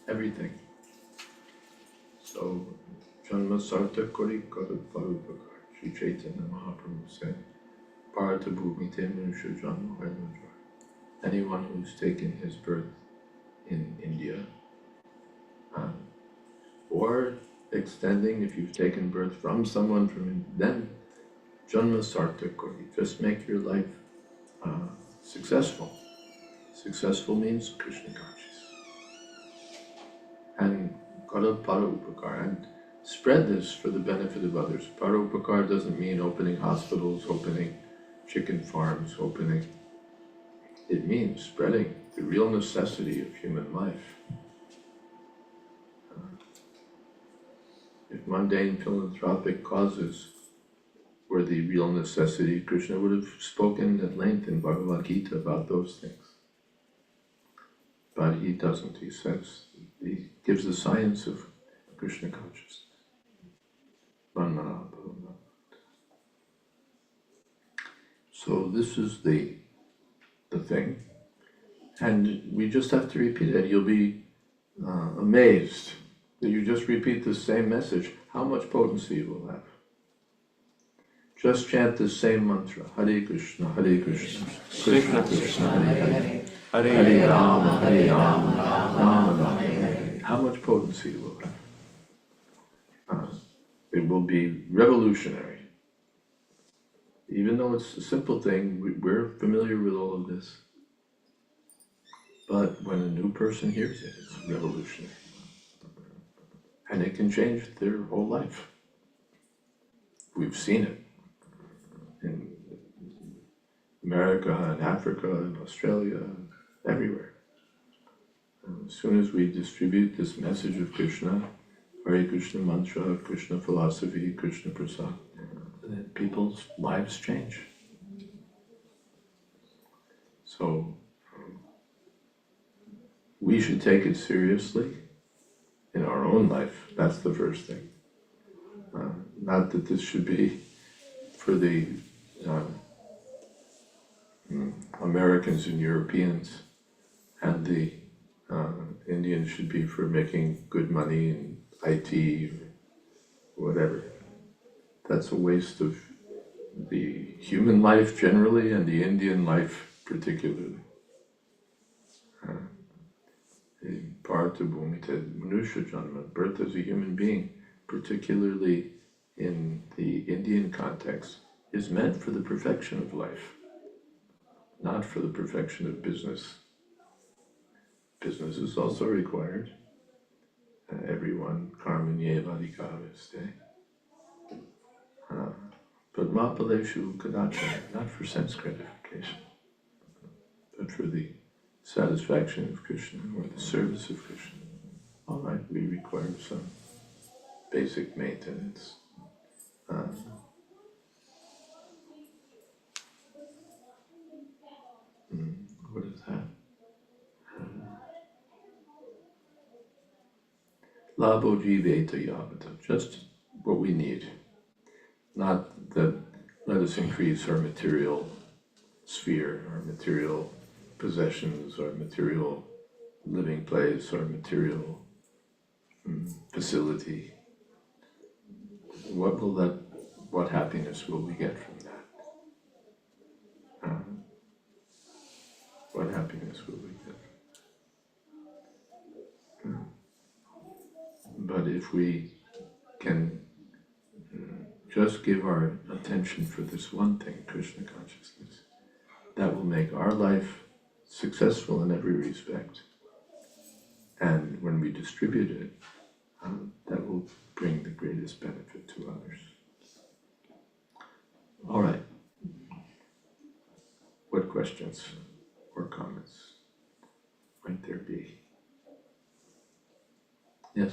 everything. So, Janma Sarta Kori Karu Parupakar, Sri Chaitanya Mahaprabhu said, Bharata Bhumite Manusha Janma Vaidvajvar. Anyone who's taken his birth in India, or extending, if you've taken birth from someone from India, then Janma Sarta Kori, just make your life successful. Successful means Krishna conscious. And Kara Para Upakar, and spread this for the benefit of others. Para Upakar doesn't mean opening hospitals, opening chicken farms, it means spreading the real necessity of human life. If mundane philanthropic causes were the real necessity, Krishna would have spoken at length in Bhagavad Gita about those things. But he doesn't. He says, he gives the science of Krishna consciousness. So this is the thing. And we just have to repeat it. You'll be amazed that you just repeat the same message, how much potency it will have. Just chant the same mantra, Hare Krishna, Krishna Krishna, Hare Hare, Hare Rama, Rama Rama, Hare. How much potency it will have. It will be revolutionary. Even though it's a simple thing, we're familiar with all of this. But when a new person hears it, it's revolutionary. And it can change their whole life. We've seen it in America and Africa and Australia, and everywhere. And as soon as we distribute this message of Krishna, Hare Krishna mantra, Krishna philosophy, Krishna prasad, then people's lives change. So we should take it seriously in our own life. That's the first thing. Not that this should be for the Americans and Europeans, and the Indians should be for making good money in IT or whatever. That's a waste of the human life generally and the Indian life particularly. Bharata Bhumite Manusha Janma, birth as a human being, particularly in the Indian context, is meant for the perfection of life, not for the perfection of business. Business is also required. Everyone, karmanye vadikaraste. But mapaleshu kadachana, not for sense gratification, but for the satisfaction of Krishna or the service of Krishna. All right, we require some basic maintenance. What is that? Labo jiveta yavata, just what we need. Not that let us increase our material sphere, our material possessions, our material living place, our material facility. What happiness will we get from that? What happiness will we get? But if we can just give our attention for this one thing, Krishna consciousness, that will make our life successful in every respect. And when we distribute it, that will bring the greatest benefit to others. All right. What questions or comments might there be? Yes?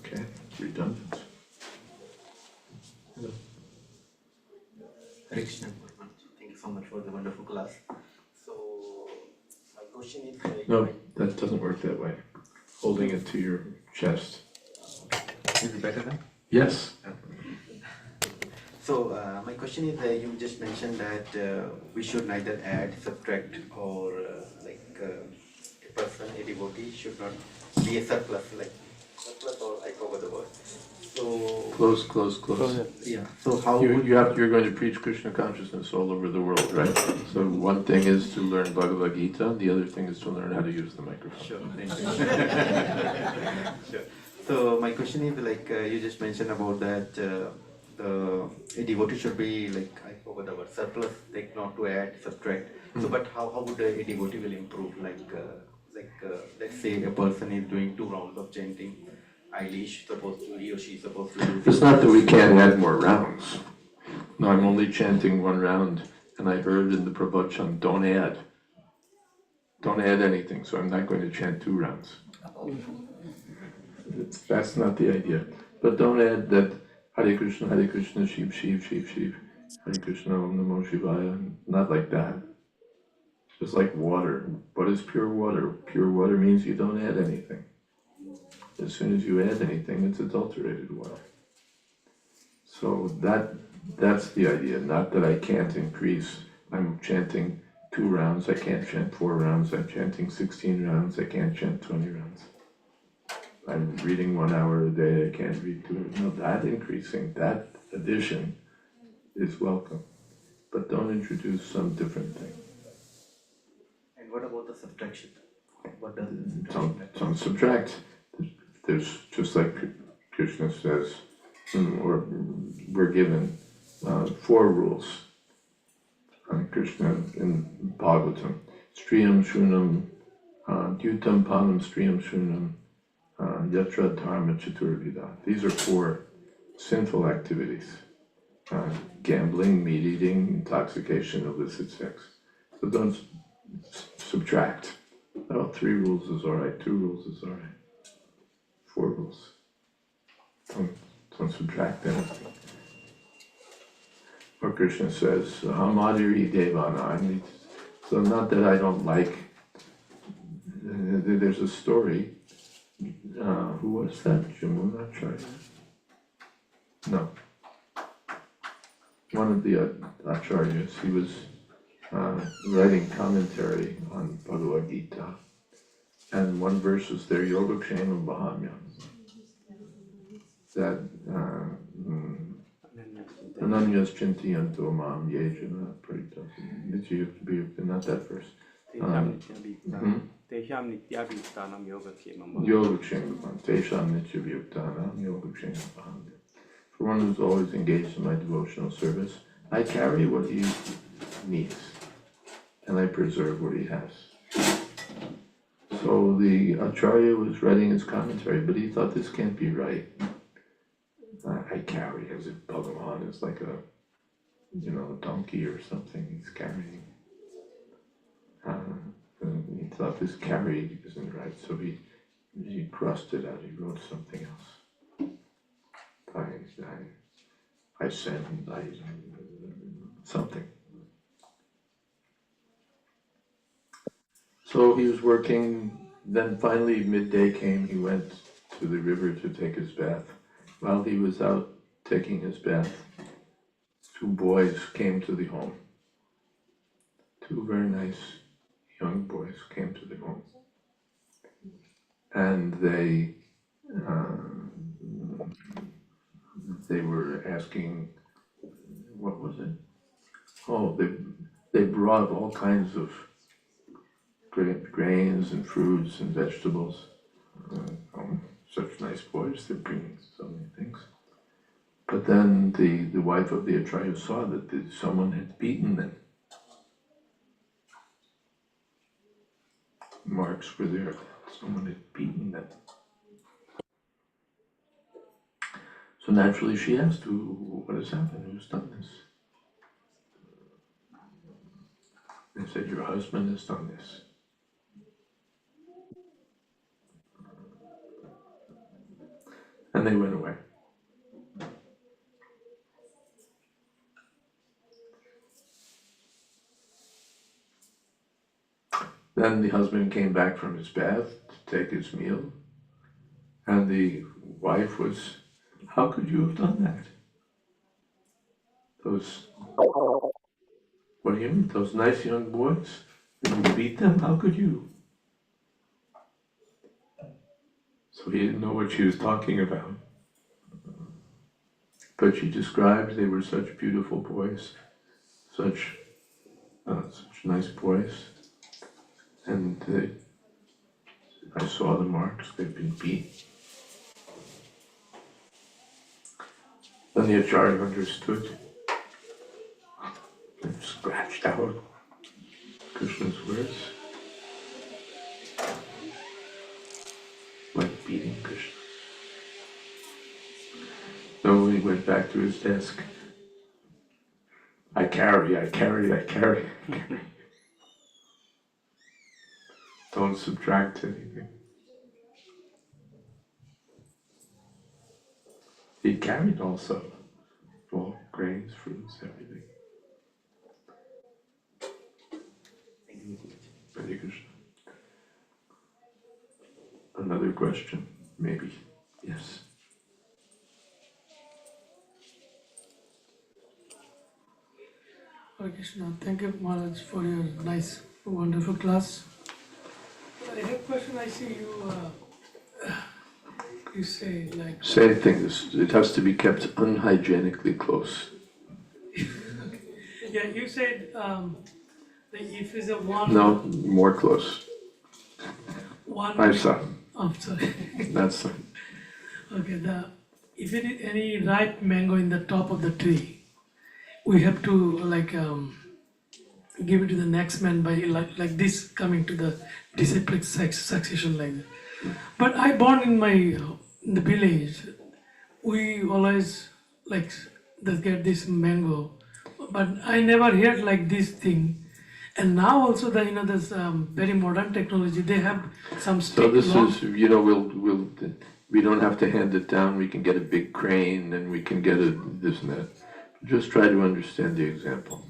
Okay, redundant. Hare Krishna. Thank you so much for the wonderful class. So, my question is No, that doesn't work that way. Holding it to your chest. Is it better now? Yes. So, my question is you just mentioned that we should neither add, subtract, or a person, a devotee should not be a surplus, or I forgot the word. So, Close. yeah. So, how would You're going to preach Krishna consciousness all over the world, right? So one thing is to learn Bhagavad Gita, the other thing is to learn how to use the microphone. Sure, thank you. Sure. So my question is you just mentioned about that a devotee should be I forgot the word surplus, not to add, subtract. So but how would a devotee will improve? Let's say a person is doing 2 rounds of chanting. Ideally, he or she is supposed to do. It's not that we can't add more rounds. No, I'm only chanting 1 round, and I heard in the Prabhupada, don't add. Don't add anything, so I'm not going to chant 2 rounds. That's not the idea. But don't add that Hare Krishna, Shiv, Shiv, Shiv, Shiv, Hare Krishna, Om Namo Shivaya, not like that. Just like water. What is pure water? Pure water means you don't add anything. As soon as you add anything, it's adulterated water. So that's the idea, not that I can't increase. I'm chanting 2 rounds, I can't chant 4 rounds, I'm chanting 16 rounds, I can't chant 20 rounds. I'm reading 1 hour a day, I can't read 2 hours. No, that increasing, that addition is welcome. But don't introduce some different thing. And what about the subtraction? What does the subtraction Don't subtract. There's, just like Krishna says, or we're given 4 rules. Krishna in Bhagavatam. Striyam Shunam, Dyutam Panam Striyam Shunam, Yatra Dharma Chaturvida. These are 4 sinful activities. Gambling, meat eating, intoxication, illicit sex. So don't subtract. Oh, 3 rules is alright, 2 rules is alright. 4 rules. Don't subtract anything. Or Krishna says, Hamadiri Devana. So not that I don't like, there's a story, who was that? Jamunacharya? No. One of the acharyas, he was writing commentary on Bhagavad Gita. And one verse was there, Yogakshamam Bahamya. That Ananyas Chintayanto Mam Yejana Paritas. Not that verse. Tesham Nityabhiktanam Yogakshamam. Yogakshamam. Tesham Nityabhiktanam Yogakshamam. For one who's always engaged in my devotional service, I carry what he needs, and I preserve what he has. So the Acharya was writing his commentary, but he thought this can't be right. I carry as if Bhagavan is like a donkey or something he's carrying. And he thought this carry isn't right, so he crossed it out, he wrote something else. I send, something. So he was working, then finally midday came, he went to the river to take his bath. While he was out taking his bath, 2 boys came to the home. 2 very nice young boys came to the home. And they were asking, what was it? Oh, they brought all kinds of grains and fruits and vegetables. Such nice boys, they're bringing so many things. But then the wife of the Acharya saw that someone had beaten them. Marks were there, someone had beaten them. So naturally she asked, what has happened, who's done this? They said, your husband has done this. And they went away. Then the husband came back from his bath to take his meal, and the wife was, how could you have done that? Those, what do you mean, those nice young boys? Did you beat them? How could you? So he didn't know what she was talking about. But she described they were such beautiful boys, such nice boys. And I saw the marks, they've been beat. Then the Acharya understood. They've scratched out Krishna's words. Like beating Krishna. So he went back to his desk. I carry. Don't subtract anything. He carried also all grains, fruits, everything. Hare Krishna. Another question, maybe. Yes. Hare Krishna. Thank you, Maharaj, for your nice, wonderful class. I have a question. I see you say like... Same thing, it has to be kept unhygienically close. Yeah, you said if it's a one... No, more close. One... I saw. Oh, sorry. That's Okay, if it is any ripe mango in the top of the tree, we have to give it to the next man by like this, coming to the disciplic succession like that. But I born in the village, we always get this mango, but I never heard like this thing. And now also there's very modern technology. They have some stick. So this is, we don't have to hand it down. We can get a big crane and we can get this and that. Just try to understand the example.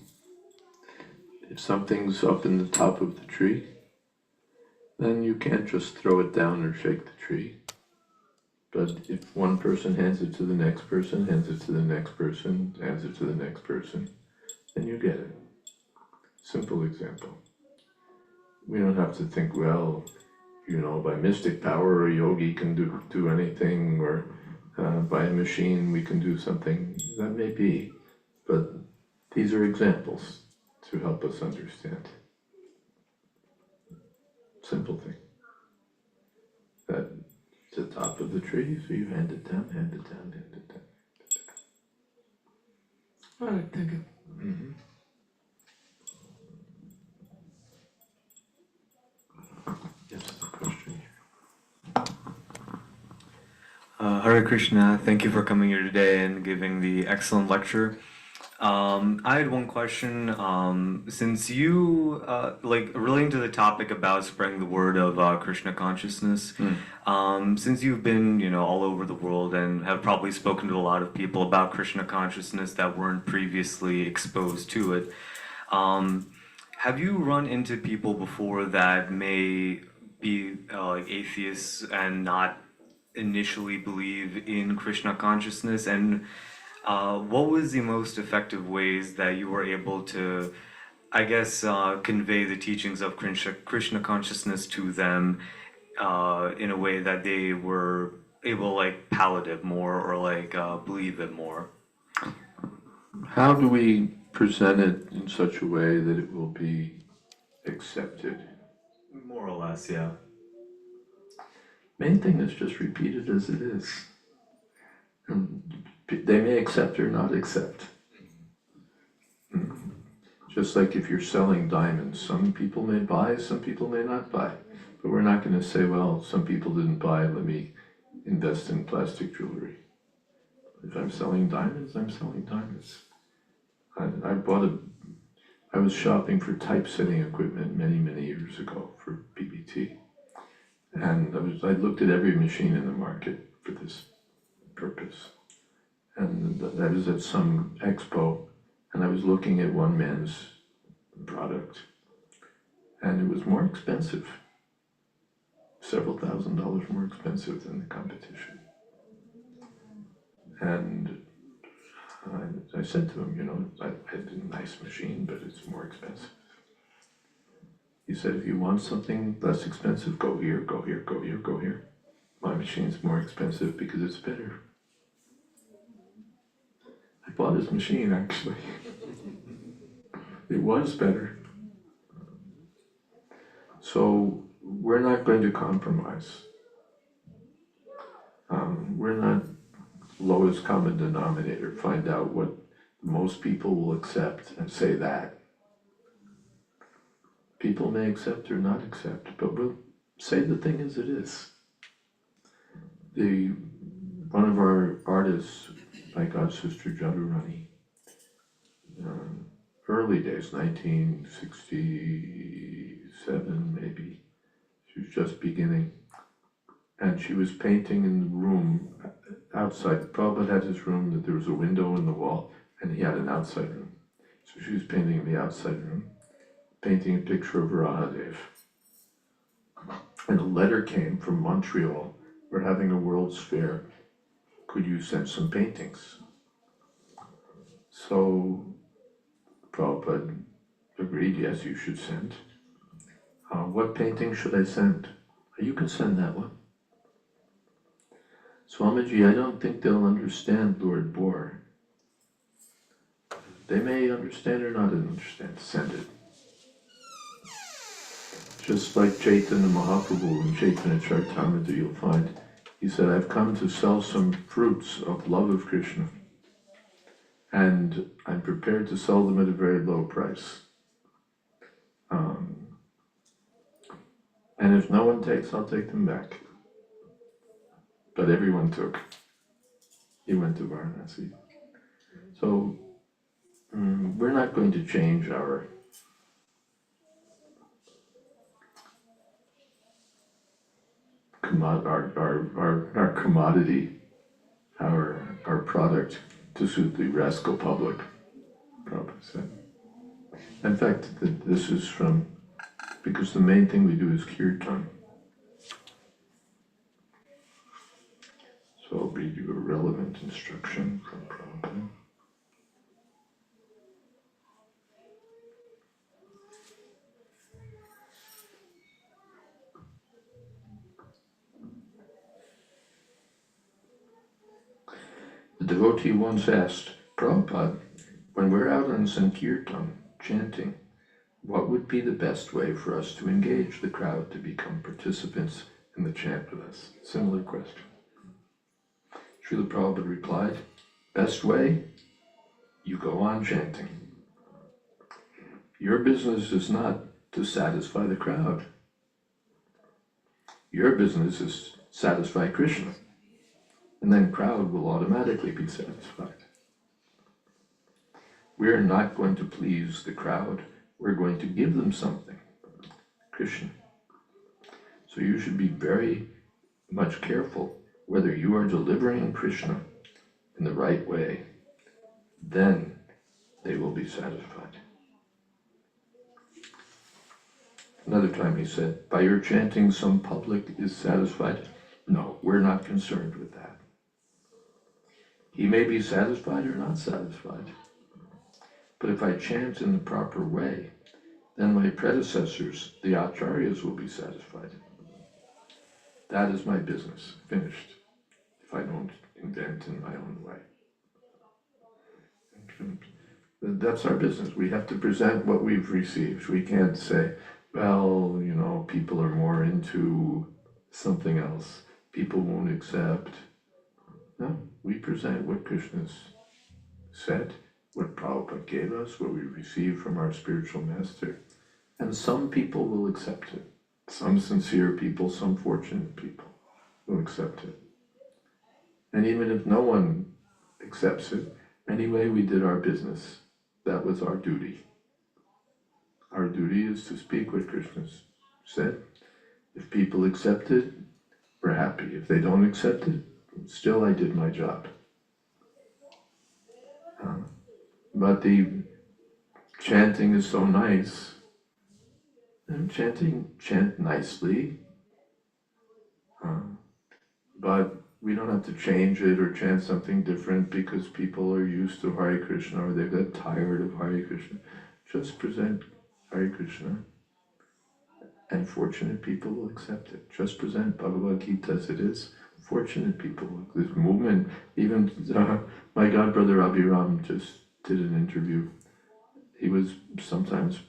If something's up in the top of the tree, then you can't just throw it down or shake the tree. But if one person hands it to the next person, hands it to the next person, hands it to the next person, then you get it. Simple example. We don't have to think, well, by mystic power a yogi can do anything, or by a machine we can do something. That may be, but these are examples to help us understand. Simple thing. That the top of the tree, so you hand it down, hand it down, hand it down. All right, thank you. Mm-hmm. Yes, the question here. Hare Krishna, thank you for coming here today and giving the excellent lecture. I had one question. Since you, relating to the topic about spreading the word of Krishna consciousness, since you've been, all over the world and have probably spoken to a lot of people about Krishna consciousness that weren't previously exposed to it, have you run into people before that may be atheists and not initially believe in Krishna consciousness? And what was the most effective ways that you were able to, convey the teachings of Krishna consciousness to them in a way that they were able to palate it more or believe it more? How do we present it in such a way that it will be accepted? More or less, yeah. Main thing is just repeat it as it is. And they may accept or not accept. Just like if you're selling diamonds, some people may buy, some people may not buy. But we're not going to say, well, some people didn't buy, let me invest in plastic jewelry. If I'm selling diamonds, I'm selling diamonds. I was shopping for typesetting equipment many years ago for PBT. And I looked at every machine in the market for this purpose. And I was at some expo, and I was looking at one man's product. And it was more expensive, several $1,000s more expensive than the competition. And I said to him, you know, I had a nice machine, but it's more expensive. He said, if you want something less expensive, go here, go here, go here, go here. My machine's more expensive because it's better. I bought his machine, actually. It was better. So we're not going to compromise. We're not lowest common denominator. Find out what most people will accept and say that. People may accept or not accept, but we'll say the thing as it is. One of our artists, my god sister Jadurani, early days, 1967 maybe, she was just beginning, and she was painting in the room outside. Prabhupada had his room that there was a window in the wall, and he had an outside room. So she was painting in the outside room, painting a picture of Varahadev. And a letter came from Montreal, we're having a World's Fair, could you send some paintings? So Prabhupada agreed, yes, you should send. What painting should I send? You can send that one. Swamiji, I don't think they'll understand Lord Bohr. They may understand or not understand. Send it. Just like Chaitanya Mahaprabhu in Chaitanya Charitamrita, you'll find, he said, I've come to sell some fruits of love of Krishna, and I'm prepared to sell them at a very low price. And if no one takes, I'll take them back. But everyone took. He went to Varanasi. So we're not going to change our commodity, our product to suit the rascal public, Prabhupada said. In fact, this is from, because the main thing we do is kirtan. So I'll read you a relevant instruction from Prabhupada. The devotee once asked, Prabhupada, when we're out on Sankirtan, chanting, what would be the best way for us to engage the crowd to become participants in the chant with us? Similar question. Srila Prabhupada replied, best way? You go on chanting. Your business is not to satisfy the crowd. Your business is to satisfy Krishna. And then crowd will automatically be satisfied. We're not going to please the crowd. We're going to give them something, Krishna. So you should be very much careful whether you are delivering Krishna in the right way. Then they will be satisfied. Another time he said, by your chanting some public is satisfied. No, we're not concerned with that. He may be satisfied or not satisfied. But if I chant in the proper way, then my predecessors, the acharyas, will be satisfied. That is my business, finished, if I don't invent in my own way. That's our business. We have to present what we've received. We can't say, well, you know, people are more into something else. People won't accept. No, we present what Krishna's said, what Prabhupada gave us, what we received from our spiritual master. And some people will accept it. Some sincere people, some fortunate people will accept it. And even if no one accepts it, anyway, we did our business. That was our duty. Our duty is to speak what Krishna said. If people accept it, we're happy. If they don't accept it, still I did my job. But the chanting is so nice, And chant nicely, but we don't have to change it or chant something different because people are used to Hare Krishna or they got tired of Hare Krishna. Just present Hare Krishna and fortunate people will accept it. Just present Bhagavad Gita as it is. Fortunate people. This movement, even my godbrother Abhiram just did an interview. He was sometimes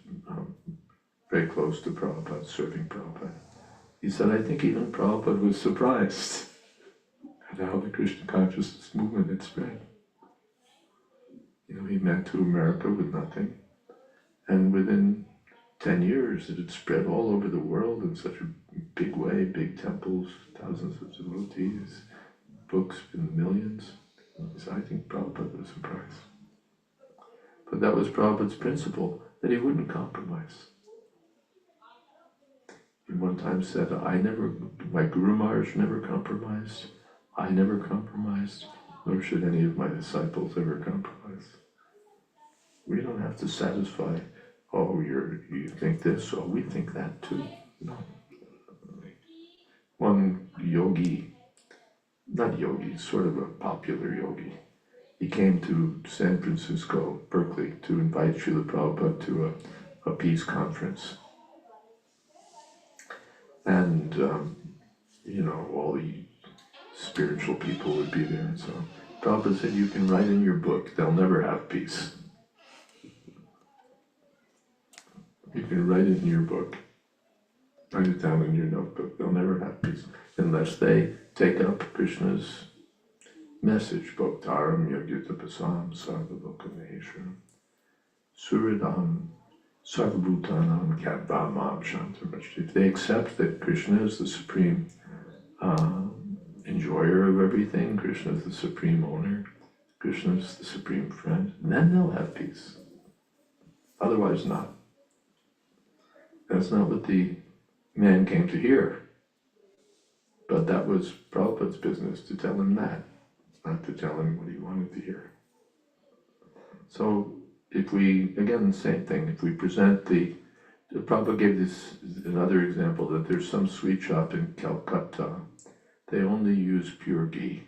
very close to Prabhupada, serving Prabhupada. He said, I think even Prabhupada was surprised at how the Krishna consciousness movement had spread. You know, he went to America with nothing, and within 10 years it had spread all over the world in such a big way, big temples, thousands of devotees, books in millions. So I think Prabhupada was surprised. But that was Prabhupada's principle, that he wouldn't compromise. He one time said, my Guru Maharaj never compromised, I never compromised, nor should any of my disciples ever compromise. We don't have to satisfy, oh, you think this, oh, we think that too. No. One yogi, not yogi, sort of a popular yogi, he came to San Francisco, Berkeley, to invite Srila Prabhupada to a peace conference. And, all the spiritual people would be there and so on. Prabhupada said, you can write in your book, they'll never have peace. You can write it in your book, write it down in your notebook, they'll never have peace unless they take up Krishna's message, Bhaktaram Yagyutapasam Sarvaloka Maheshwaram Suridam Sarvabhutanam Kadvamam Shantamashti. If they accept that Krishna is the supreme enjoyer of everything, Krishna is the supreme owner, Krishna is the supreme friend, then they'll have peace. Otherwise not. That's not what the man came to hear. But that was Prabhupada's business to tell him that, not to tell him what he wanted to hear. So if we, again, the same thing, if we present Prabhupada gave this another example, that there's some sweet shop in Calcutta, they only use pure ghee.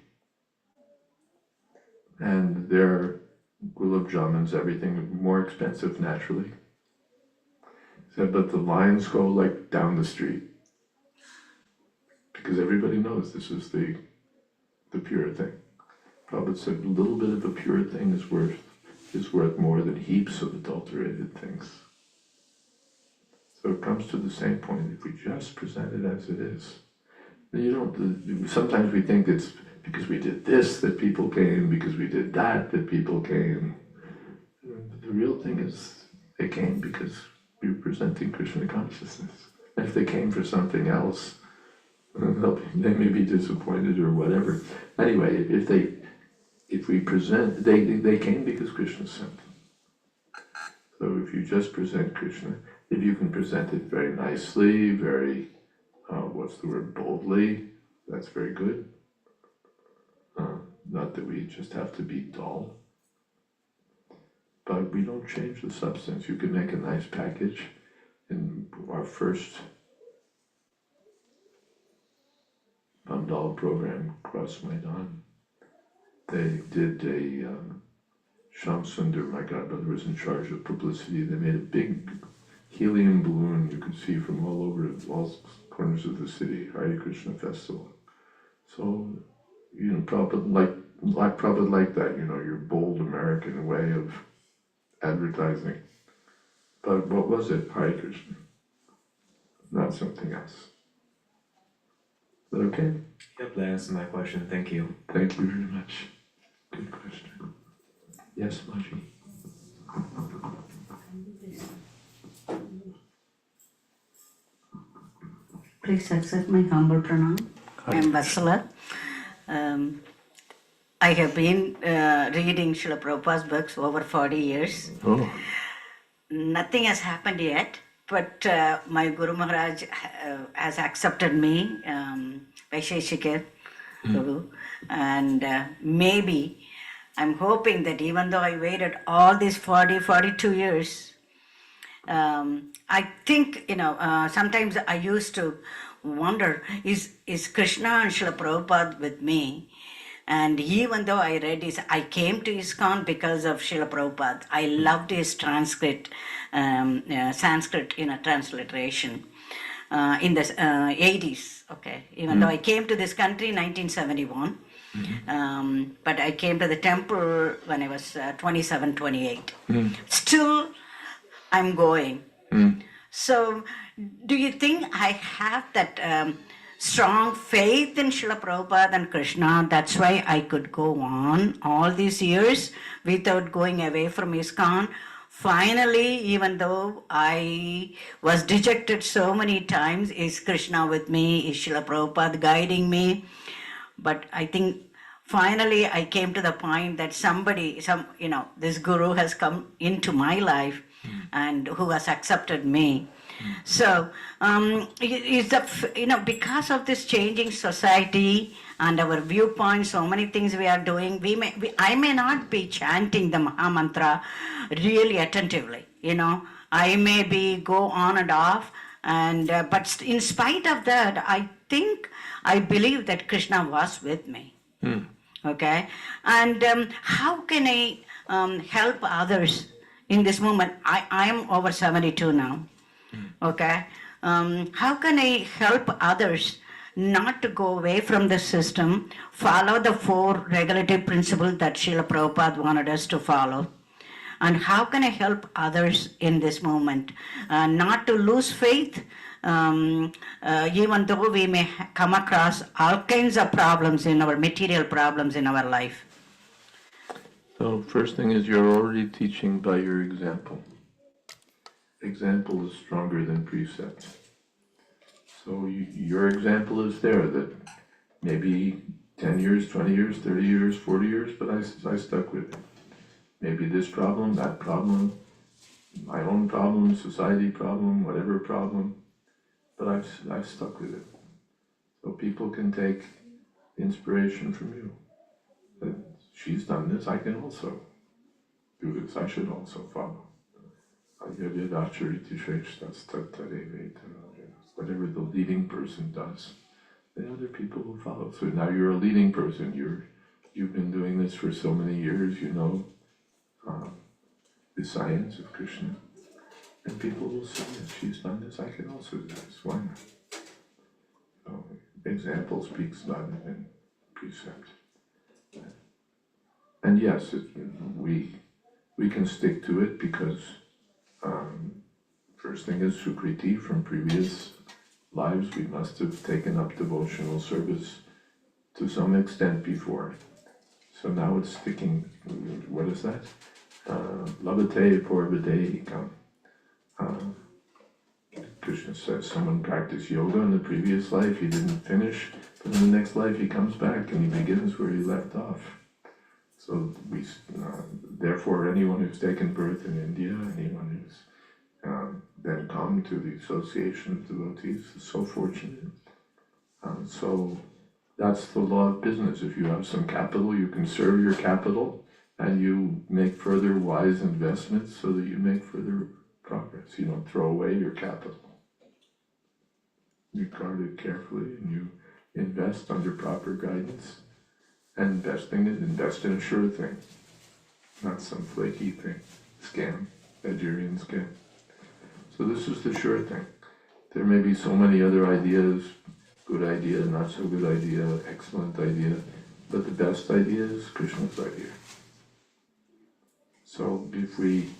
And their gulab jamuns, everything more expensive naturally. Said, but the lines go like down the street. Because everybody knows this is the pure thing. Prabhupada said a little bit of a pure thing is worth more than heaps of adulterated things. So it comes to the same point, if we just present it as it is. Sometimes we think it's because we did this that people came, because we did that people came. The real thing is they came because we were presenting Krishna consciousness. And if they came for something else, they may be disappointed or whatever. Anyway, if we present, they came because Krishna sent them. So if you just present Krishna, if you can present it very nicely, very, boldly, that's very good. Not that we just have to be dull, but we don't change the substance. You can make a nice package. In our first Bandal program, Cross Maidan, they did a Shyam Sundar, my godbrother, was in charge of publicity. They made a big helium balloon you could see from all over all corners of the city, Hare Krishna festival. So, Prabhupada like that, your bold American way of advertising. But what was it? Hare Krishna, not something else. Is that okay? Yep, that answers my question. Thank you. Thank you very much. Good question. Yes, Maji. Please accept my humble pranam. I am Vatsala. I have been reading Srila Prabhupada's books over 40 years. Oh. Nothing has happened yet, but my Guru Maharaj has accepted me, Vaisheshika Guru, and maybe I'm hoping that even though I waited all these 42 years, I think, sometimes I used to wonder, is Krishna and Srila Prabhupada with me? And even though I came to ISKCON because of Srila Prabhupada. I loved his Sanskrit transliteration in the 80s. Okay, even though I came to this country in 1971, but I came to the temple when I was 27, 28. Still, I'm going. So, do you think I have that strong faith in Srila Prabhupada and Krishna? That's why I could go on all these years without going away from ISKCON. Finally, even though I was dejected so many times, is Krishna with me? Is Srila Prabhupada guiding me? But I think finally I came to the point that this guru has come into my life and who has accepted me. So, because of this changing society and our viewpoint, so many things we are doing, I may not be chanting the Maha Mantra really attentively. I may go on and off, but in spite of that, I believe that Krishna was with me. Okay, and how can I help others in this moment? I am over 72 now. Okay, how can I help others not to go away from the system, follow the 4 regulative principles that Srila Prabhupada wanted us to follow? And how can I help others in this moment not to lose faith, even though we may come across all kinds of problems material problems in our life? So first thing is you're already teaching by your example. Example is stronger than precept. So your example is there that maybe 10 years, 20 years, 30 years, 40 years, but I stuck with it. Maybe this problem, that problem, my own problem, society problem, whatever problem, but I've stuck with it. So people can take inspiration from you. That she's done this, I can also do this, I should also follow. Whatever the leading person does, then other people will follow. So now you're a leading person, you've been doing this for so many years, the science of Krishna. And people will say, yes, she's done this, I can also do this, why not? So, example speaks louder than precept. And yes, we can stick to it because first thing is Sukriti from previous lives, we must have taken up devotional service to some extent before. So now it's sticking, what is that? Labate porvadekam. Krishna says someone practiced yoga in the previous life, he didn't finish, but in the next life he comes back and he begins where he left off. So therefore anyone who's taken birth in India, anyone who's then come to the association of devotees is so fortunate. So that's the law of business. If you have some capital, you conserve your capital and you make further wise investments so that you make further progress. You don't throw away your capital. You guard it carefully and you invest under proper guidance. And invest in a sure thing, not some flaky thing, scam, Nigerian scam. So this is the sure thing. There may be so many other ideas, good idea, not so good idea, excellent idea, but the best idea is Krishna's idea. So if we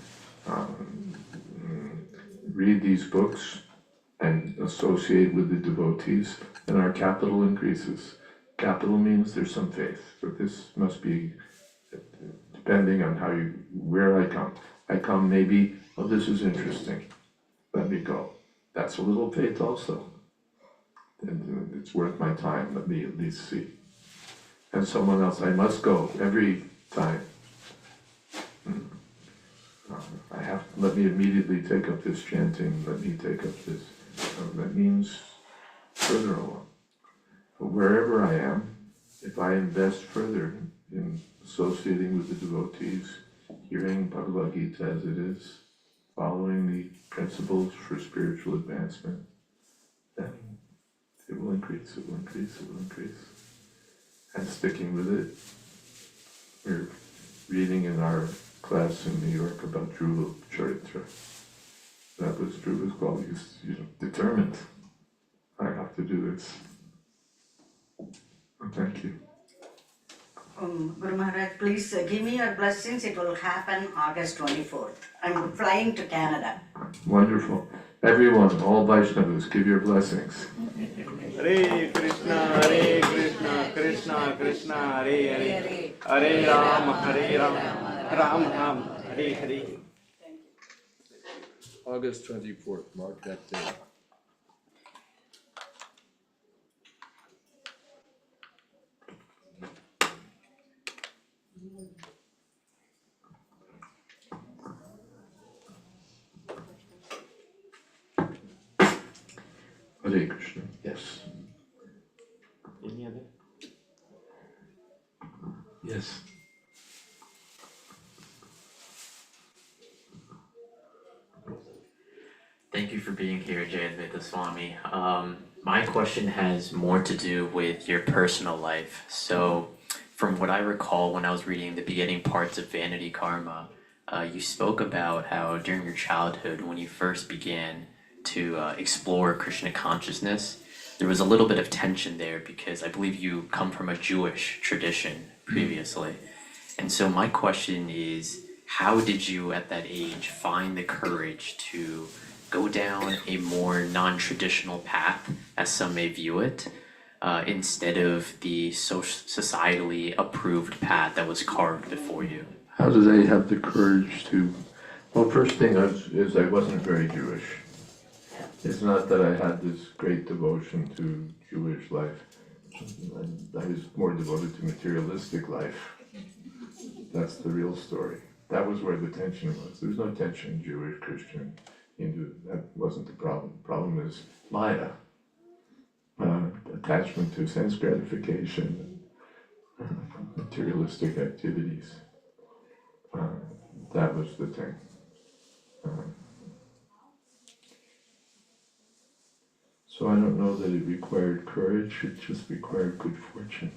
read these books and associate with the devotees, then our capital increases. Capital means there's some faith, but this must be depending on where I come. I come maybe, oh, this is interesting, let me go. That's a little faith also. It's worth my time, let me at least see. And someone else, I must go every time. Let me immediately take up this chanting, let me take up this. That means further along. But wherever I am, if I invest further in associating with the devotees, hearing Bhagavad Gita as it is, following the principles for spiritual advancement, then it will increase, it will increase, it will increase. And sticking with it. We're reading in our class in New York about Dhruva Charitra. That was Dhruva's qualities, determined. I have to do this. Thank you. Guru Maharaj, please give me your blessings. It will happen August 24th. I'm flying to Canada. Wonderful. Everyone, all Vaishnavas, give your blessings. Hare Krishna, Krishna Krishna, Hare Hare, Hare Ram, Ram Ram, Hare Hare. August 24th, mark that day. Hare Krishna. Yes. Any other? Yes. Thank you for being here, Jayadvaita Swami. My question has more to do with your personal life. So, from what I recall when I was reading the beginning parts of Vanity Karma, you spoke about how during your childhood, when you first began to explore Krishna consciousness, there was a little bit of tension there because I believe you come from a Jewish tradition previously. And so my question is, how did you at that age find the courage to go down a more non-traditional path, as some may view it, instead of the societally approved path that was carved before you? How did I have the courage to? Well, first thing is I wasn't very Jewish. It's not that I had this great devotion to Jewish life. I was more devoted to materialistic life. That's the real story. That was where the tension was. There was no tension, Jewish, Christian, Hindu. That wasn't the problem. The problem is Maya, attachment to sense gratification, materialistic activities. That was the thing. So I don't know that it required courage, it just required good fortune.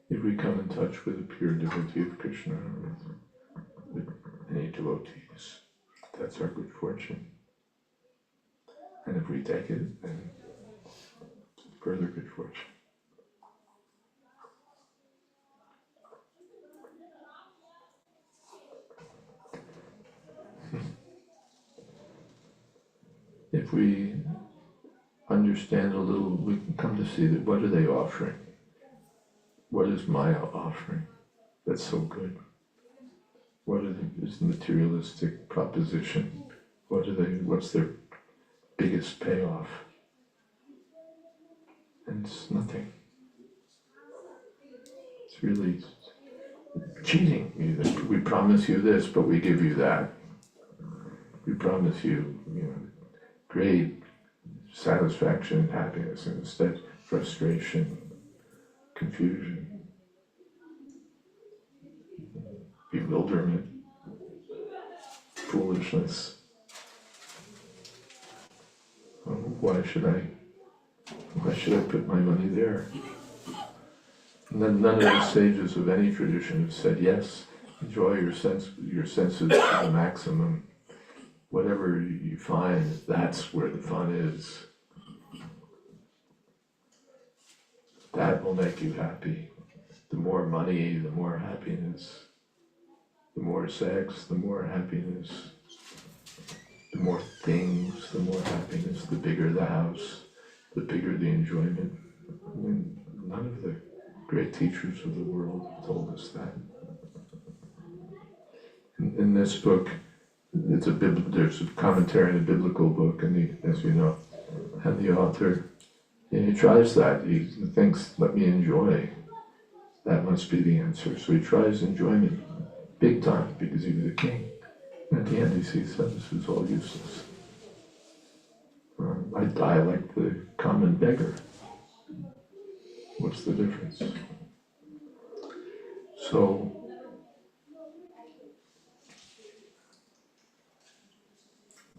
If we come in touch with a pure devotee of Krishna, or with any devotees, that's our good fortune. And if we take it, then it's further good fortune. If we understand a little, we can come to see that what are they offering? What is Maya offering that's so good? What is the materialistic proposition? What's their biggest payoff? And it's nothing. It's really cheating. We promise you this, but we give you that. We promise you, great satisfaction and happiness, and instead frustration, confusion, bewilderment, foolishness. Why should I put my money there? None of the sages of any tradition have said, yes, enjoy your senses to the maximum. Whatever you find, that's where the fun is. That will make you happy. The more money, the more happiness. The more sex, the more happiness. The more things, the more happiness. The bigger the house, the bigger the enjoyment. None of the great teachers of the world have told us that. In this book, there's a commentary in a biblical book, and as you know, and the author, he tries that. He thinks, let me enjoy. That must be the answer. So he tries enjoyment big time because he was a king. And at the end he sees that this is all useless. I die like the common beggar. What's the difference? So,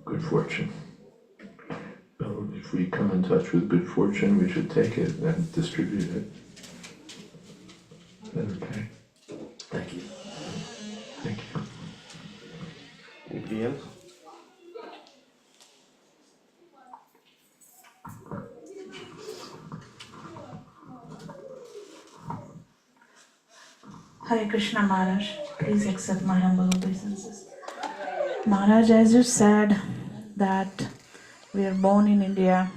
good fortune. So if we come in touch with good fortune, we should take it and distribute it. Is that okay? Thank you. Thank you. Anybody else? Hare Krishna Maharaj, please accept my humble obeisances. Maharaj, as you said that we are born in India,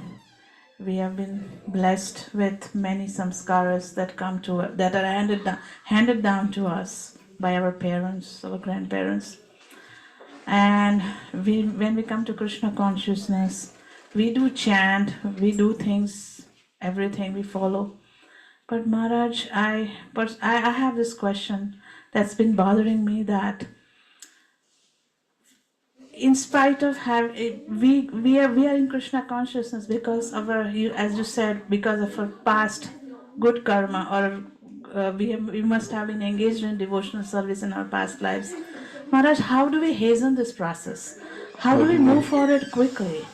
we have been blessed with many samskaras that that are handed down to us by our parents, our grandparents. And when we come to Krishna consciousness, we do chant, we do things, everything we follow. But Maharaj, I have this question that's been bothering me, that in spite of we are in Krishna consciousness because of our, as you said, because of our past good karma, or we must have been engaged in devotional service in our past lives. Maharaj, how do we hasten this process? How do we move forward quickly?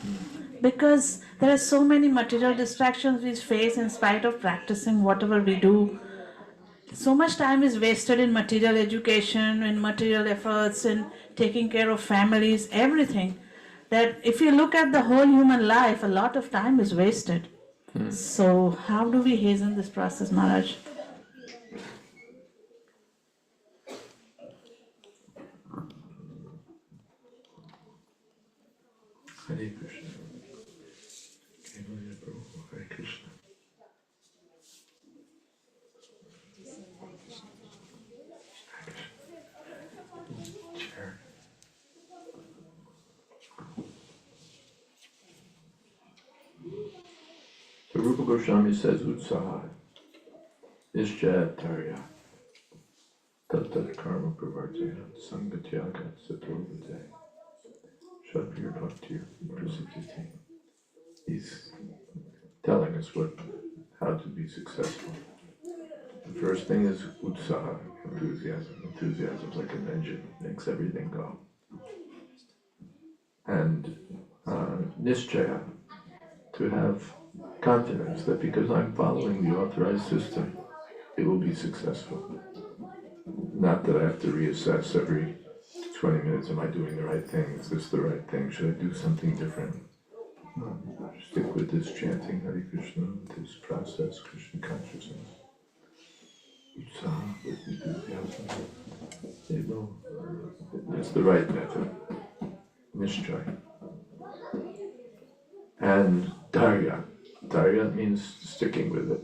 Because there are so many material distractions we face in spite of practicing whatever we do. So much time is wasted in material education, in material efforts, in taking care of families, everything. That if you look at the whole human life, a lot of time is wasted. So how do we hasten this process, Maharaj? Hare Krishna. Hare Krishna. Chair. So Rupa Goswami says Utsaha is Jayadvaita Karma Pravartana Sangatyaga Satorvate Shadvir Bhakti Prasiddhiti. He's telling us how to be successful. The first thing is utsaha, enthusiasm. Enthusiasm is like an engine, makes everything go. And nischaya, to have confidence that because I'm following the authorized system, it will be successful. Not that I have to reassess every 20 minutes, am I doing the right thing? Is this the right thing? Should I do something different? No, stick with this chanting Hare Krishna, with this process, Krishna consciousness. Utsaha, with enthusiasm. It's the right method. Nishchay. And dharya. Dharya means sticking with it.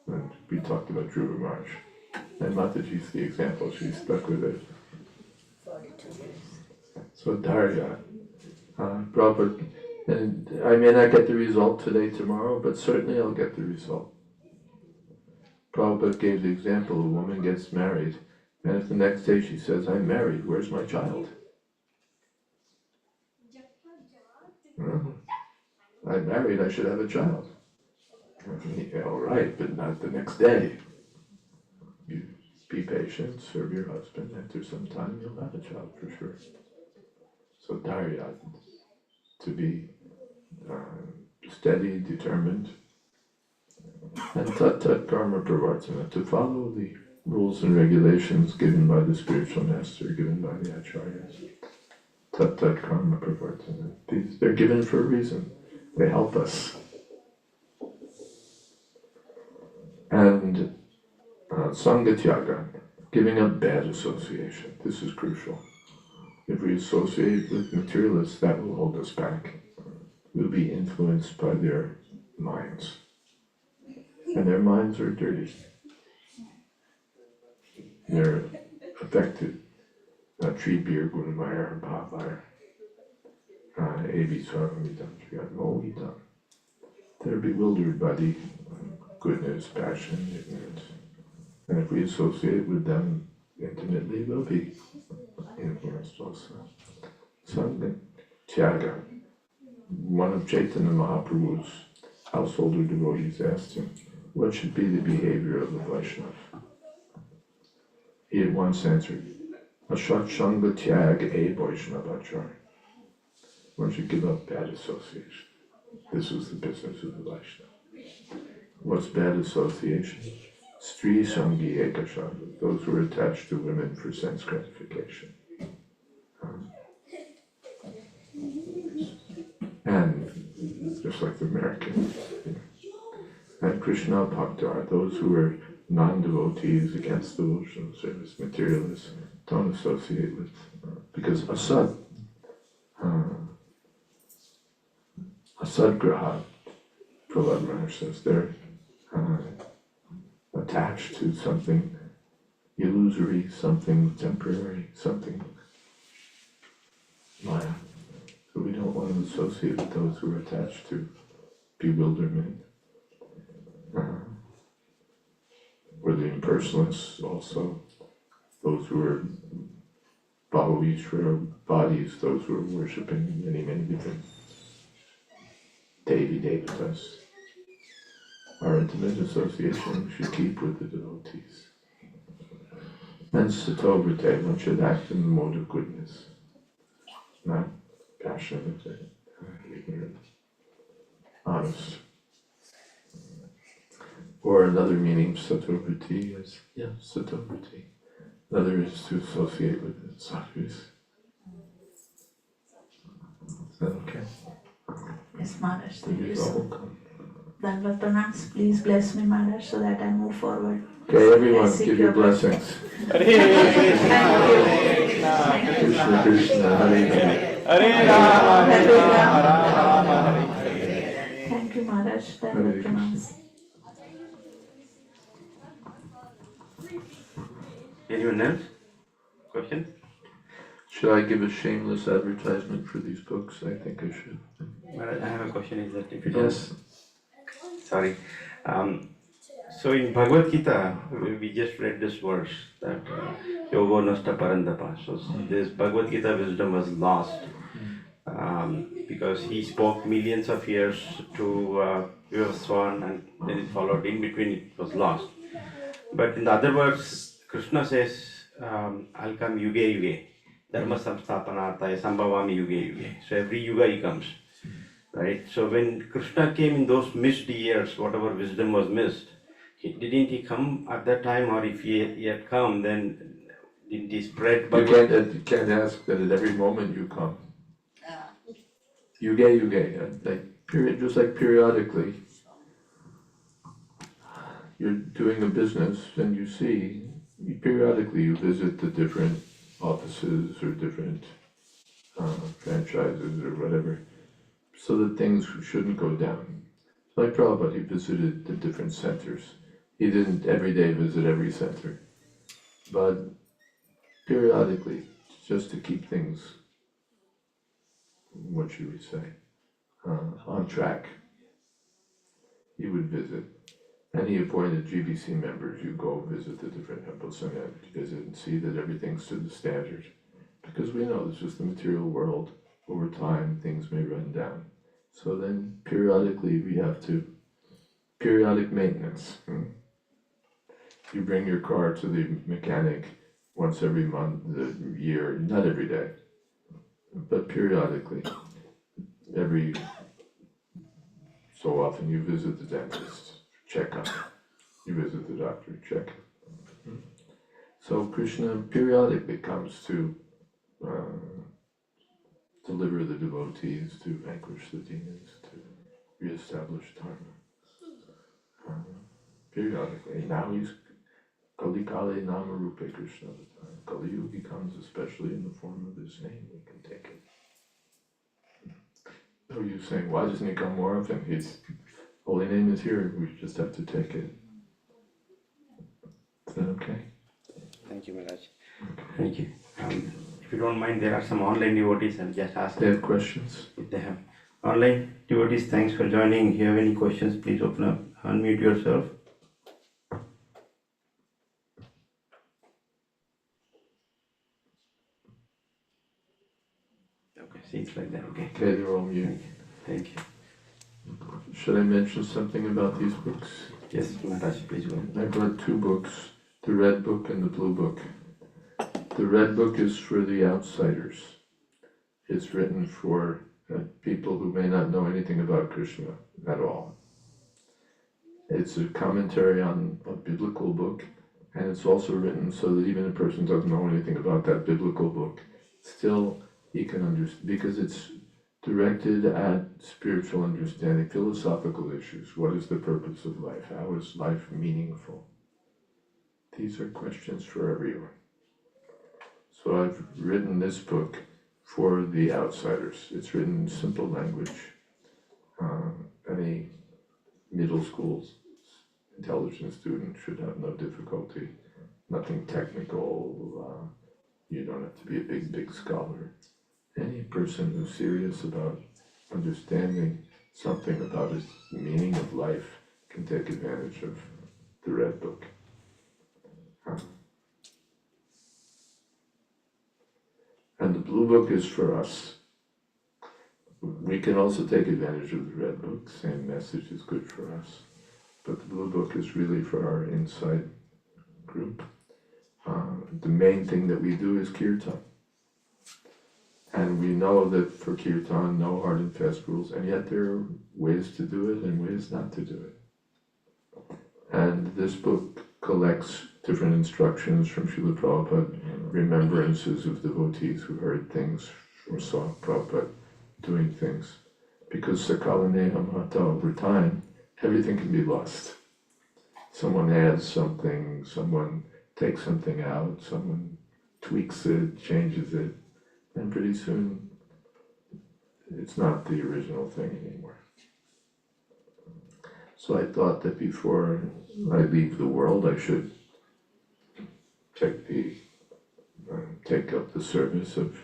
And we talked about Dhruva Maharaj. And Mataji's the example, she stuck with it. 42 years. So dharya. Prabhupada, and I may not get the result today, tomorrow, but certainly I'll get the result. Prabhupada gave the example, a woman gets married, and if the next day she says, I'm married, where's my child? I'm married, I should have a child. Yeah, all right, but not the next day. You be patient, serve your husband, after some time you'll have a child for sure. So dharya, to be steady, determined, and tat karma pravartana, to follow the rules and regulations given by the spiritual master, given by the acharyas. Tat karma pravartana. They're given for a reason. They help us. And sangatyaga, giving up bad association. This is crucial. If we associate with materialists, that will hold us back. We'll be influenced by their minds. And their minds are dirty. They're affected. Tribir Gunamaya Bhavaya. Evi Swaramidam Mohitam. They're bewildered by the goodness, passion, ignorance. And if we associate with them intimately, we'll be influenced also. Sangha Tyaga. One of Chaitanya Mahaprabhu's householder devotees asked him, what should be the behavior of the Vaishnava? he had once answered, Ashat Shanga Tyag E Vaishnavacharya. One should give up bad association. This was the business of the Vaishnava. What's bad association? Stri Sangi Ekashanga, those who are attached to women for sense gratification. And just like the Americans, and Krishna Bhakta, those who are non-devotees against devotional service, materialists, don't associate with, because asad graha, Prahlad Maharaj says, they're attached to something illusory, something temporary, something maya. So we don't want to associate with those who are attached to bewilderment. Or the impersonalists also, those who are Bhava-Ishvara bodies, those who are worshipping many different Devi-Devatas. Our intimate association we should keep with the devotees. And Satovrite, one should act in the mode of goodness, not passionate or ignorant, honest. Or another meaning, Satovriti, is, Satovriti. Another is to associate with the sadhus. Is that okay? Yes, Maharaj, thank you Please so all much. come. Dandavat pranams, please bless me, Maharaj, so that I move forward. Okay, everyone, I seek give your blessings. Thank you. Krishna Krishna, Hare Hare Rama, Rama Rama, Hare. Thank you, Maharaj. Dandavat pranams. Anyone else? Questions? Should I give a shameless advertisement for these books? I think I should. Maharaj, I have a question. Is that if you don't? Yes. Sorry. So in Bhagavad Gita, we just read this verse that Yogo Nasta Parandapa. So this Bhagavad Gita wisdom was lost because he spoke millions of years to Vivaswan and then it followed. In between it was lost. But in the other words, Krishna says, I'll come yuge yuge. Dharma samsthapanarthaya sambhavami yuge yuge. So every yuga he comes. Right? So when Krishna came in those missed years, whatever wisdom was missed, didn't he come at that time, or if he had come, then didn't he spread? You can't ask that at every moment you come. Yuge, like period, just like periodically, you're doing a business and you see, periodically you visit the different offices or different franchises or whatever, so that things shouldn't go down. Like Prabhupada, he visited the different centers. He didn't every day visit every center, but periodically, just to keep things, what should we say, on track, he would visit. And he appointed GBC members. You go visit the different temples and visit and see that everything's to the standard. Because we know this is the material world. Over time, things may run down. So then, periodically, we have to, periodic maintenance. You bring your car to the mechanic once every month, a year, not every day, but periodically. Every so often you visit the dentist, check up. You visit the doctor, check. So Krishna periodically comes to deliver the devotees, to vanquish the demons, to reestablish dharma. Periodically. Now he's Kali Kali Nama Rupe Krishna. Kali Yuga comes especially in the form of his name. We can take it. So you're saying, why doesn't he come more often? His holy name is here. We just have to take it. Is that okay? Thank you, Maharaj. Thank you. If you don't mind, there are some online devotees and just ask. They have questions? If they have. Online devotees, thanks for joining. If you have any questions, please open up, unmute yourself. Okay, seems like that. Okay. Okay, they're all mute. Thank you. Should I mention something about these books? Yes, Maharaj, please go ahead. I brought two books, the red book and the blue book. The red book is for the outsiders. It's written for people who may not know anything about Krishna at all. It's a commentary on a biblical book, and it's also written so that even a person doesn't know anything about that biblical book, still he can understand, because it's directed at spiritual understanding, philosophical issues. What is the purpose of life? How is life meaningful? These are questions for everyone. So I've written this book for the outsiders. It's written in simple language. Any middle school intelligent student should have no difficulty. Nothing technical. You don't have to be a big scholar. Any person who's serious about understanding something about the meaning of life can take advantage of the red book. And the blue book is for us. We can also take advantage of the red book. Same message is good for us. But the blue book is really for our inside group. The main thing that we do is kirtan. And we know that for kirtan, no hard and fast rules, and yet there are ways to do it and ways not to do it. And this book collects different instructions from Srila Prabhupada, remembrances of devotees who heard things or saw Prabhupada doing things. Because Sakala Neha Mata, over time, everything can be lost. Someone adds something, someone takes something out, someone tweaks it, changes it, and pretty soon it's not the original thing anymore. So I thought that before I leave the world, I should take up the service of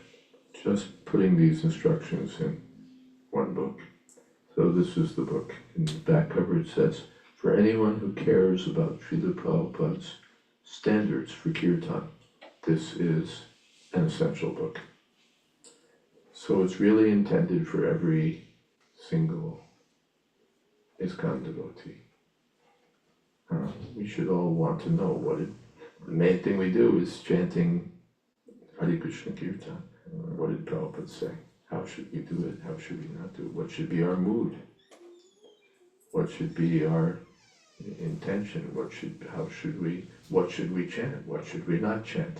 just putting these instructions in one book. So this is the book. In the back cover it says, for anyone who cares about Srila Prabhupada's standards for kirtan, this is an essential book. So it's really intended for every single ISKCON devotee. We should all want to know the main thing we do is chanting Hare Krishna Kirtan. What did Prabhupada say? How should we do it? How should we not do it? What should be our mood? What should be our intention? What should we chant? What should we not chant?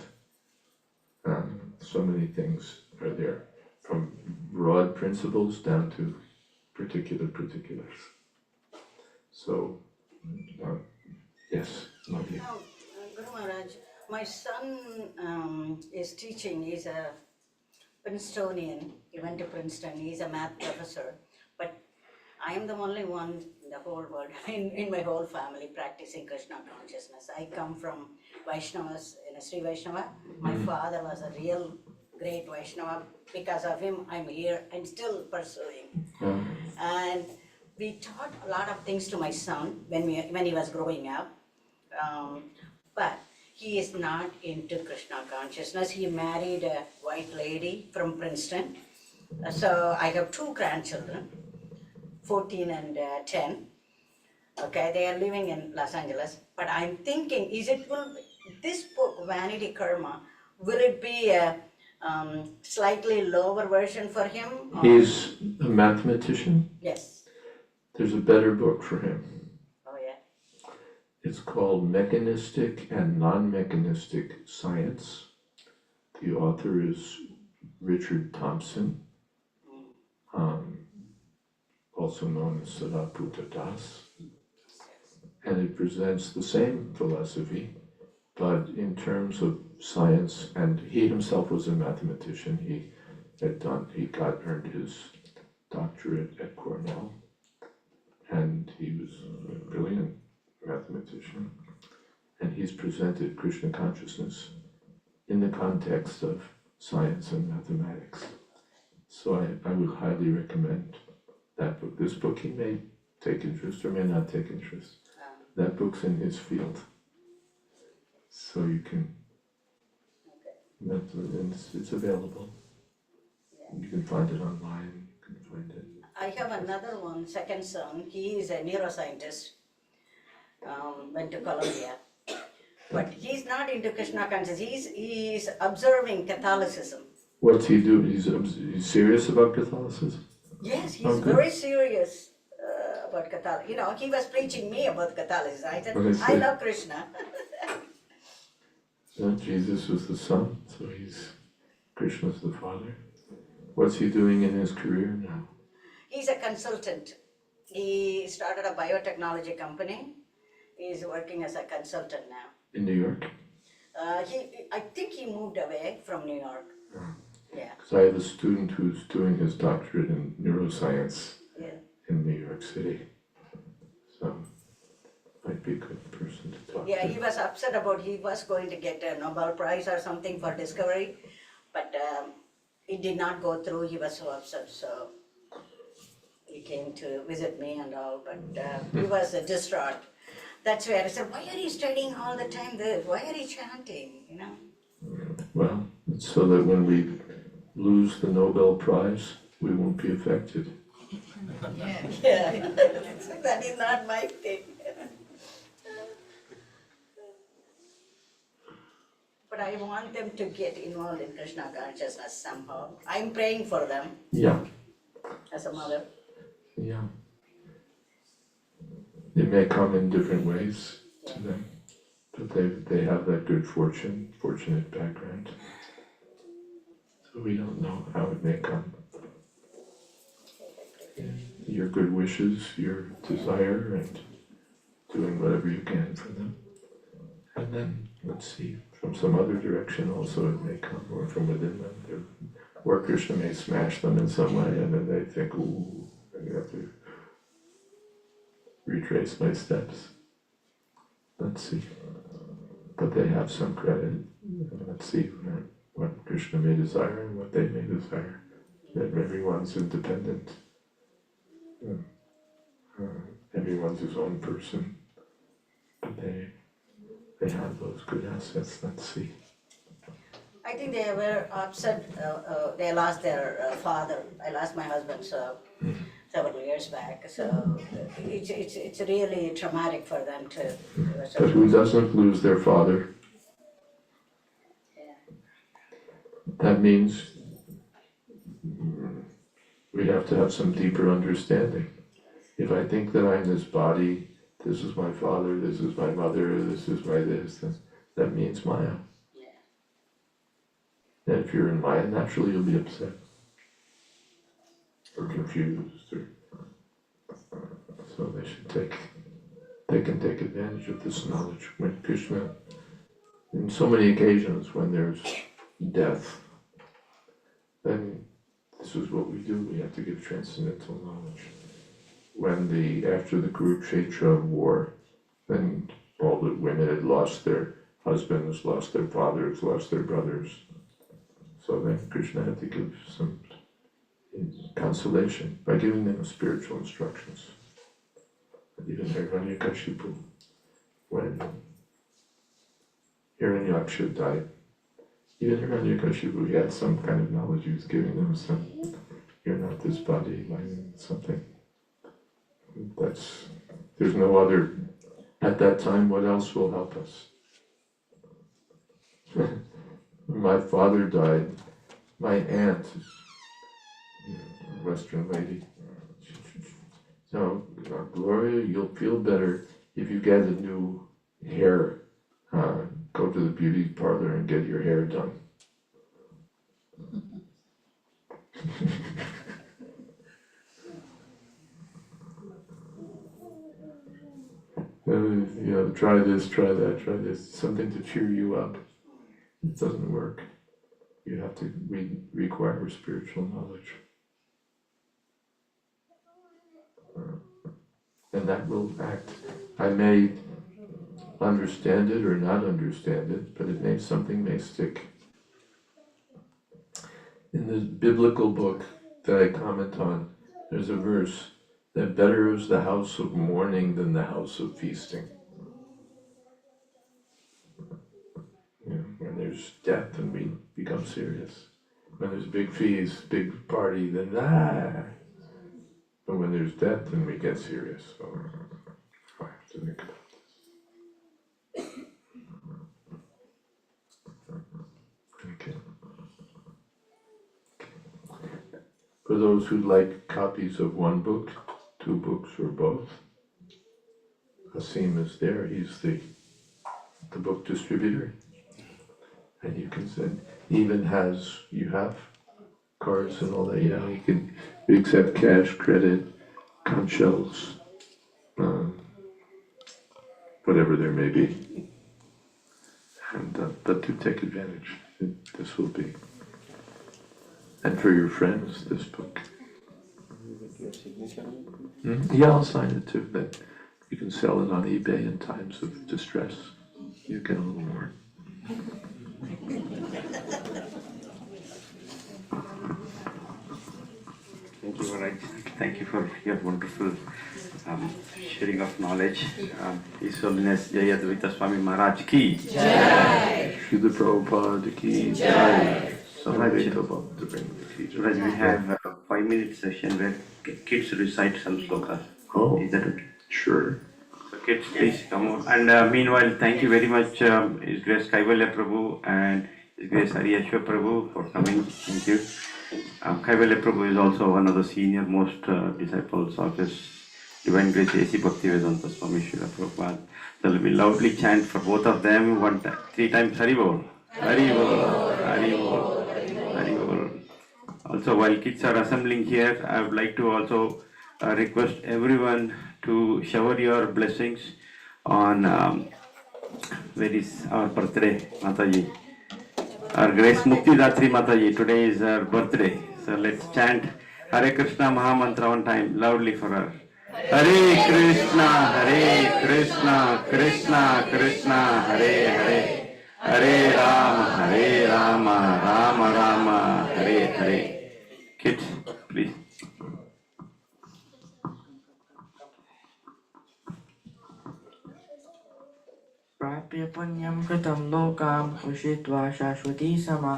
So many things are there, from broad principles down to particulars. So, yes, Nadia. Guru Maharaj, my son is teaching. He's a Princetonian. He went to Princeton. He's a math professor. But I am the only one in the whole world, in my whole family, practicing Krishna consciousness. I come from Vaishnavas, in a Sri Vaishnava. My father was a real great Vaishnava. Because of him, I'm here and still pursuing. And we taught a lot of things to my son when he was growing up. But he is not into Krishna consciousness. He married a white lady from Princeton. So I have 2 grandchildren, 14 and 10. Okay, they are living in Los Angeles. But I'm thinking, this book, Vanity Karma, will it be a slightly lower version for him? Or? He's a mathematician. Yes. There's a better book for him. Oh, yeah. It's called Mechanistic and Non-Mechanistic Science. The author is Richard Thompson, also known as Sarabhuta Das. And it presents the same philosophy, but in terms of science, and he himself was a mathematician. He earned his doctorate at Cornell, and he was a brilliant mathematician. And he's presented Krishna consciousness in the context of science and mathematics. So I would highly recommend that book. This book he may take interest or may not take interest. That book's in his field. So you can, it's available. You can find it online, you can find it. I have another one, second son. He is a neuroscientist, went to Columbia. But he's not into Krishna consciousness. He's observing Catholicism. What's he do? He's serious about Catholicism? Yes, he's Okay. very serious about Catholicism. You know, he was preaching me about Catholicism. I said, What I I say? love Krishna. Jesus was the son, so Krishna's the father. What's he doing in his career now? He's a consultant. He started a biotechnology company. He's working as a consultant now. In New York? I think he moved away from New York. Yeah. Because I have a student who's doing his doctorate in neuroscience in New York City. So, might be a good person to talk Yeah, to. he was upset about he was going to get a Nobel Prize or something for discovery, but it did not go through. He was so upset, so he came to visit me and all, but he was distraught. That's where I said, why are you studying all the time this? Why are you chanting, you know? Well, it's so that when we lose the Nobel Prize, we won't be affected. Yeah, that is not my thing. But I want them to get involved in Krishna consciousness somehow. I'm praying for them. Yeah. As a mother. Yeah. It may come in different ways to them, but they have that good fortunate background. So we don't know how it may come. Your good wishes, your desire, and doing whatever you can for them. And then, let's see, from some other direction also it may come, or from within them. Or Krishna may smash them in some way, and then they think, ooh, I have to retrace my steps. Let's see. But they have some credit. Let's see what Krishna may desire and what they may desire. That everyone's independent. Everyone's his own person. But they have those good assets. Let's see. I think they were upset. They lost their father. I lost my husband several years back. So it's really traumatic for them to. But who doesn't lose their father? That means we have to have some deeper understanding. If I think that I'm this body, this is my father, this is my mother, this is my this, that means Maya. And if you're in Maya, naturally you'll be upset or confused, or so they can take advantage of this knowledge. When Krishna, in so many occasions when there's death, then this is what we do, we have to give transcendental knowledge. After the Kurukshetra war, then all the women had lost their husbands, lost their fathers, lost their brothers. So then Krishna had to give some consolation by giving them spiritual instructions. Even Hiranyakashipu, when Hiranyaksha died, even Hiranyakashipu, he had some kind of knowledge. He was giving them some, you're not this body, something. There's no other, at that time, what else will help us? My father died, my aunt, a Western lady, so, Gloria, you'll feel better if you get a new hair. Go to the beauty parlor and get your hair done. Try this, try that, try this, something to cheer you up. It doesn't work. We require spiritual knowledge. And that will act. I may understand it or not understand it, but something may stick. In the biblical book that I comment on, there's a verse that better is the house of mourning than the house of feasting. When there's death, then we become serious. When there's big feast, big party, then But when there's death, then we get serious. So I have to think about this. For those who'd like copies of one book, 2 books, or both, Asim is there. He's the book distributor. And you can send, even you have cards and all that, you can accept cash, credit, conch shells, whatever there may be. And, but do take advantage. This will be. And for your friends, this book. Yeah, I'll sign it too. But you can sell it on eBay in times of distress. You get a little more. Thank you, Maharaj. Thank you for your wonderful sharing of knowledge. His Holiness Jayadvaita Swami Maharaj ki Jai. Srila Prabhupada ki Jai. Maharaj, we have a 5-minute session where kids recite some slokas. Oh, is that okay? Sure. So kids, please come on. And meanwhile, thank you very much, His Grace Kaivalya Prabhu and His Grace Hari Ashwa Prabhu for coming. Thank you. Kaivalya Prabhu is also one of the senior most disciples of His Divine Grace A.C. Bhaktivedanta Swami Srila Prabhupada. So we loudly chant for both of them 3 times Hari Bol. Hari Bol. Hari Bol. Hari Bol. Also, while kids are assembling here, I would like to also request everyone to shower your blessings on where is our birthday, Mataji. Our Grace Mukti Datri Mataji, today is her birthday. So let's chant Hare Krishna Mahamantra one time, loudly for her. Hare Krishna, Krishna Krishna, Hare Hare, Hare Rama, Rama Rama, Hare Hare. Kids, please. प्राप्य पुण्यं कृतं लोकां उषित्वा शाश्वती समा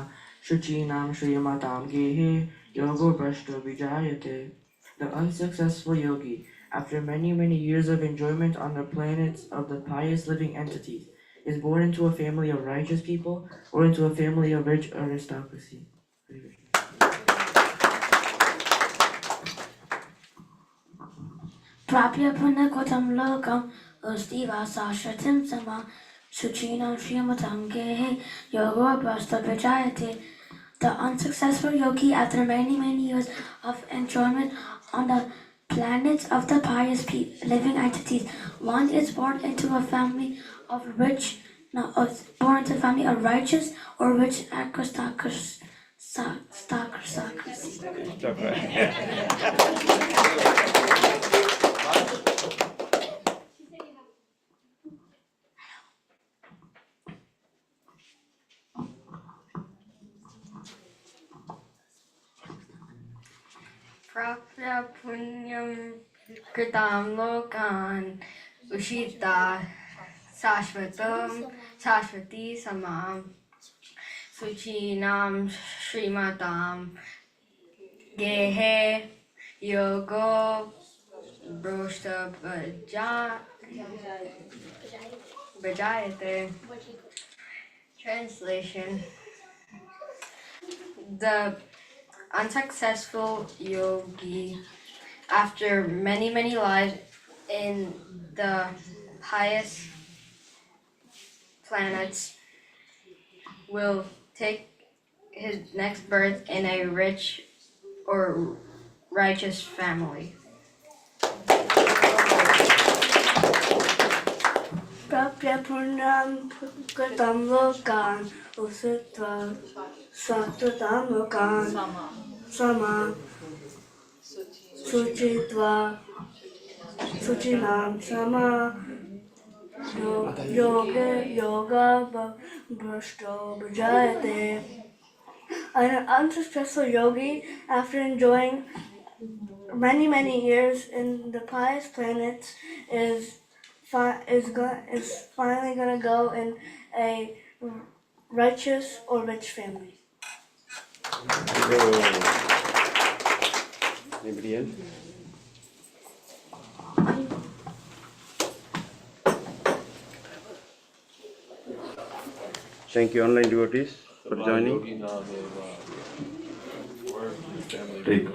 शुचीनां श्रीमतां गेहे योगो भ्रष्टो विजायते. The unsuccessful yogi, after many years of enjoyment on the planets of the pious living entities, is born into a family of righteous people or into a family of rich aristocracy. Prapya punakotam lokam ustiva sashratim sama shuchinam shrimatam gehe yogo bhasta vijayate. The unsuccessful yogi, after many years of enjoyment on the planets of the pious living entities, one is born into a family of righteous or rich aristocracy. Prapya punyam kritam lokan ushita sashvati samam suchinam shrimatam gehe yogo broshta bhajayate. Translation: the unsuccessful yogi, after many lives in the highest planets, will take his next birth in a rich or righteous family. Prapya punyam kritam lokan usitva sashratam lokan sama suchitva suchinam sama yoga bhrashto bhajayate. An unsuccessful yogi, after enjoying many years in the pious planets, is finally going to go in a righteous or rich family. Anybody else? Thank you, online devotees, for joining. Take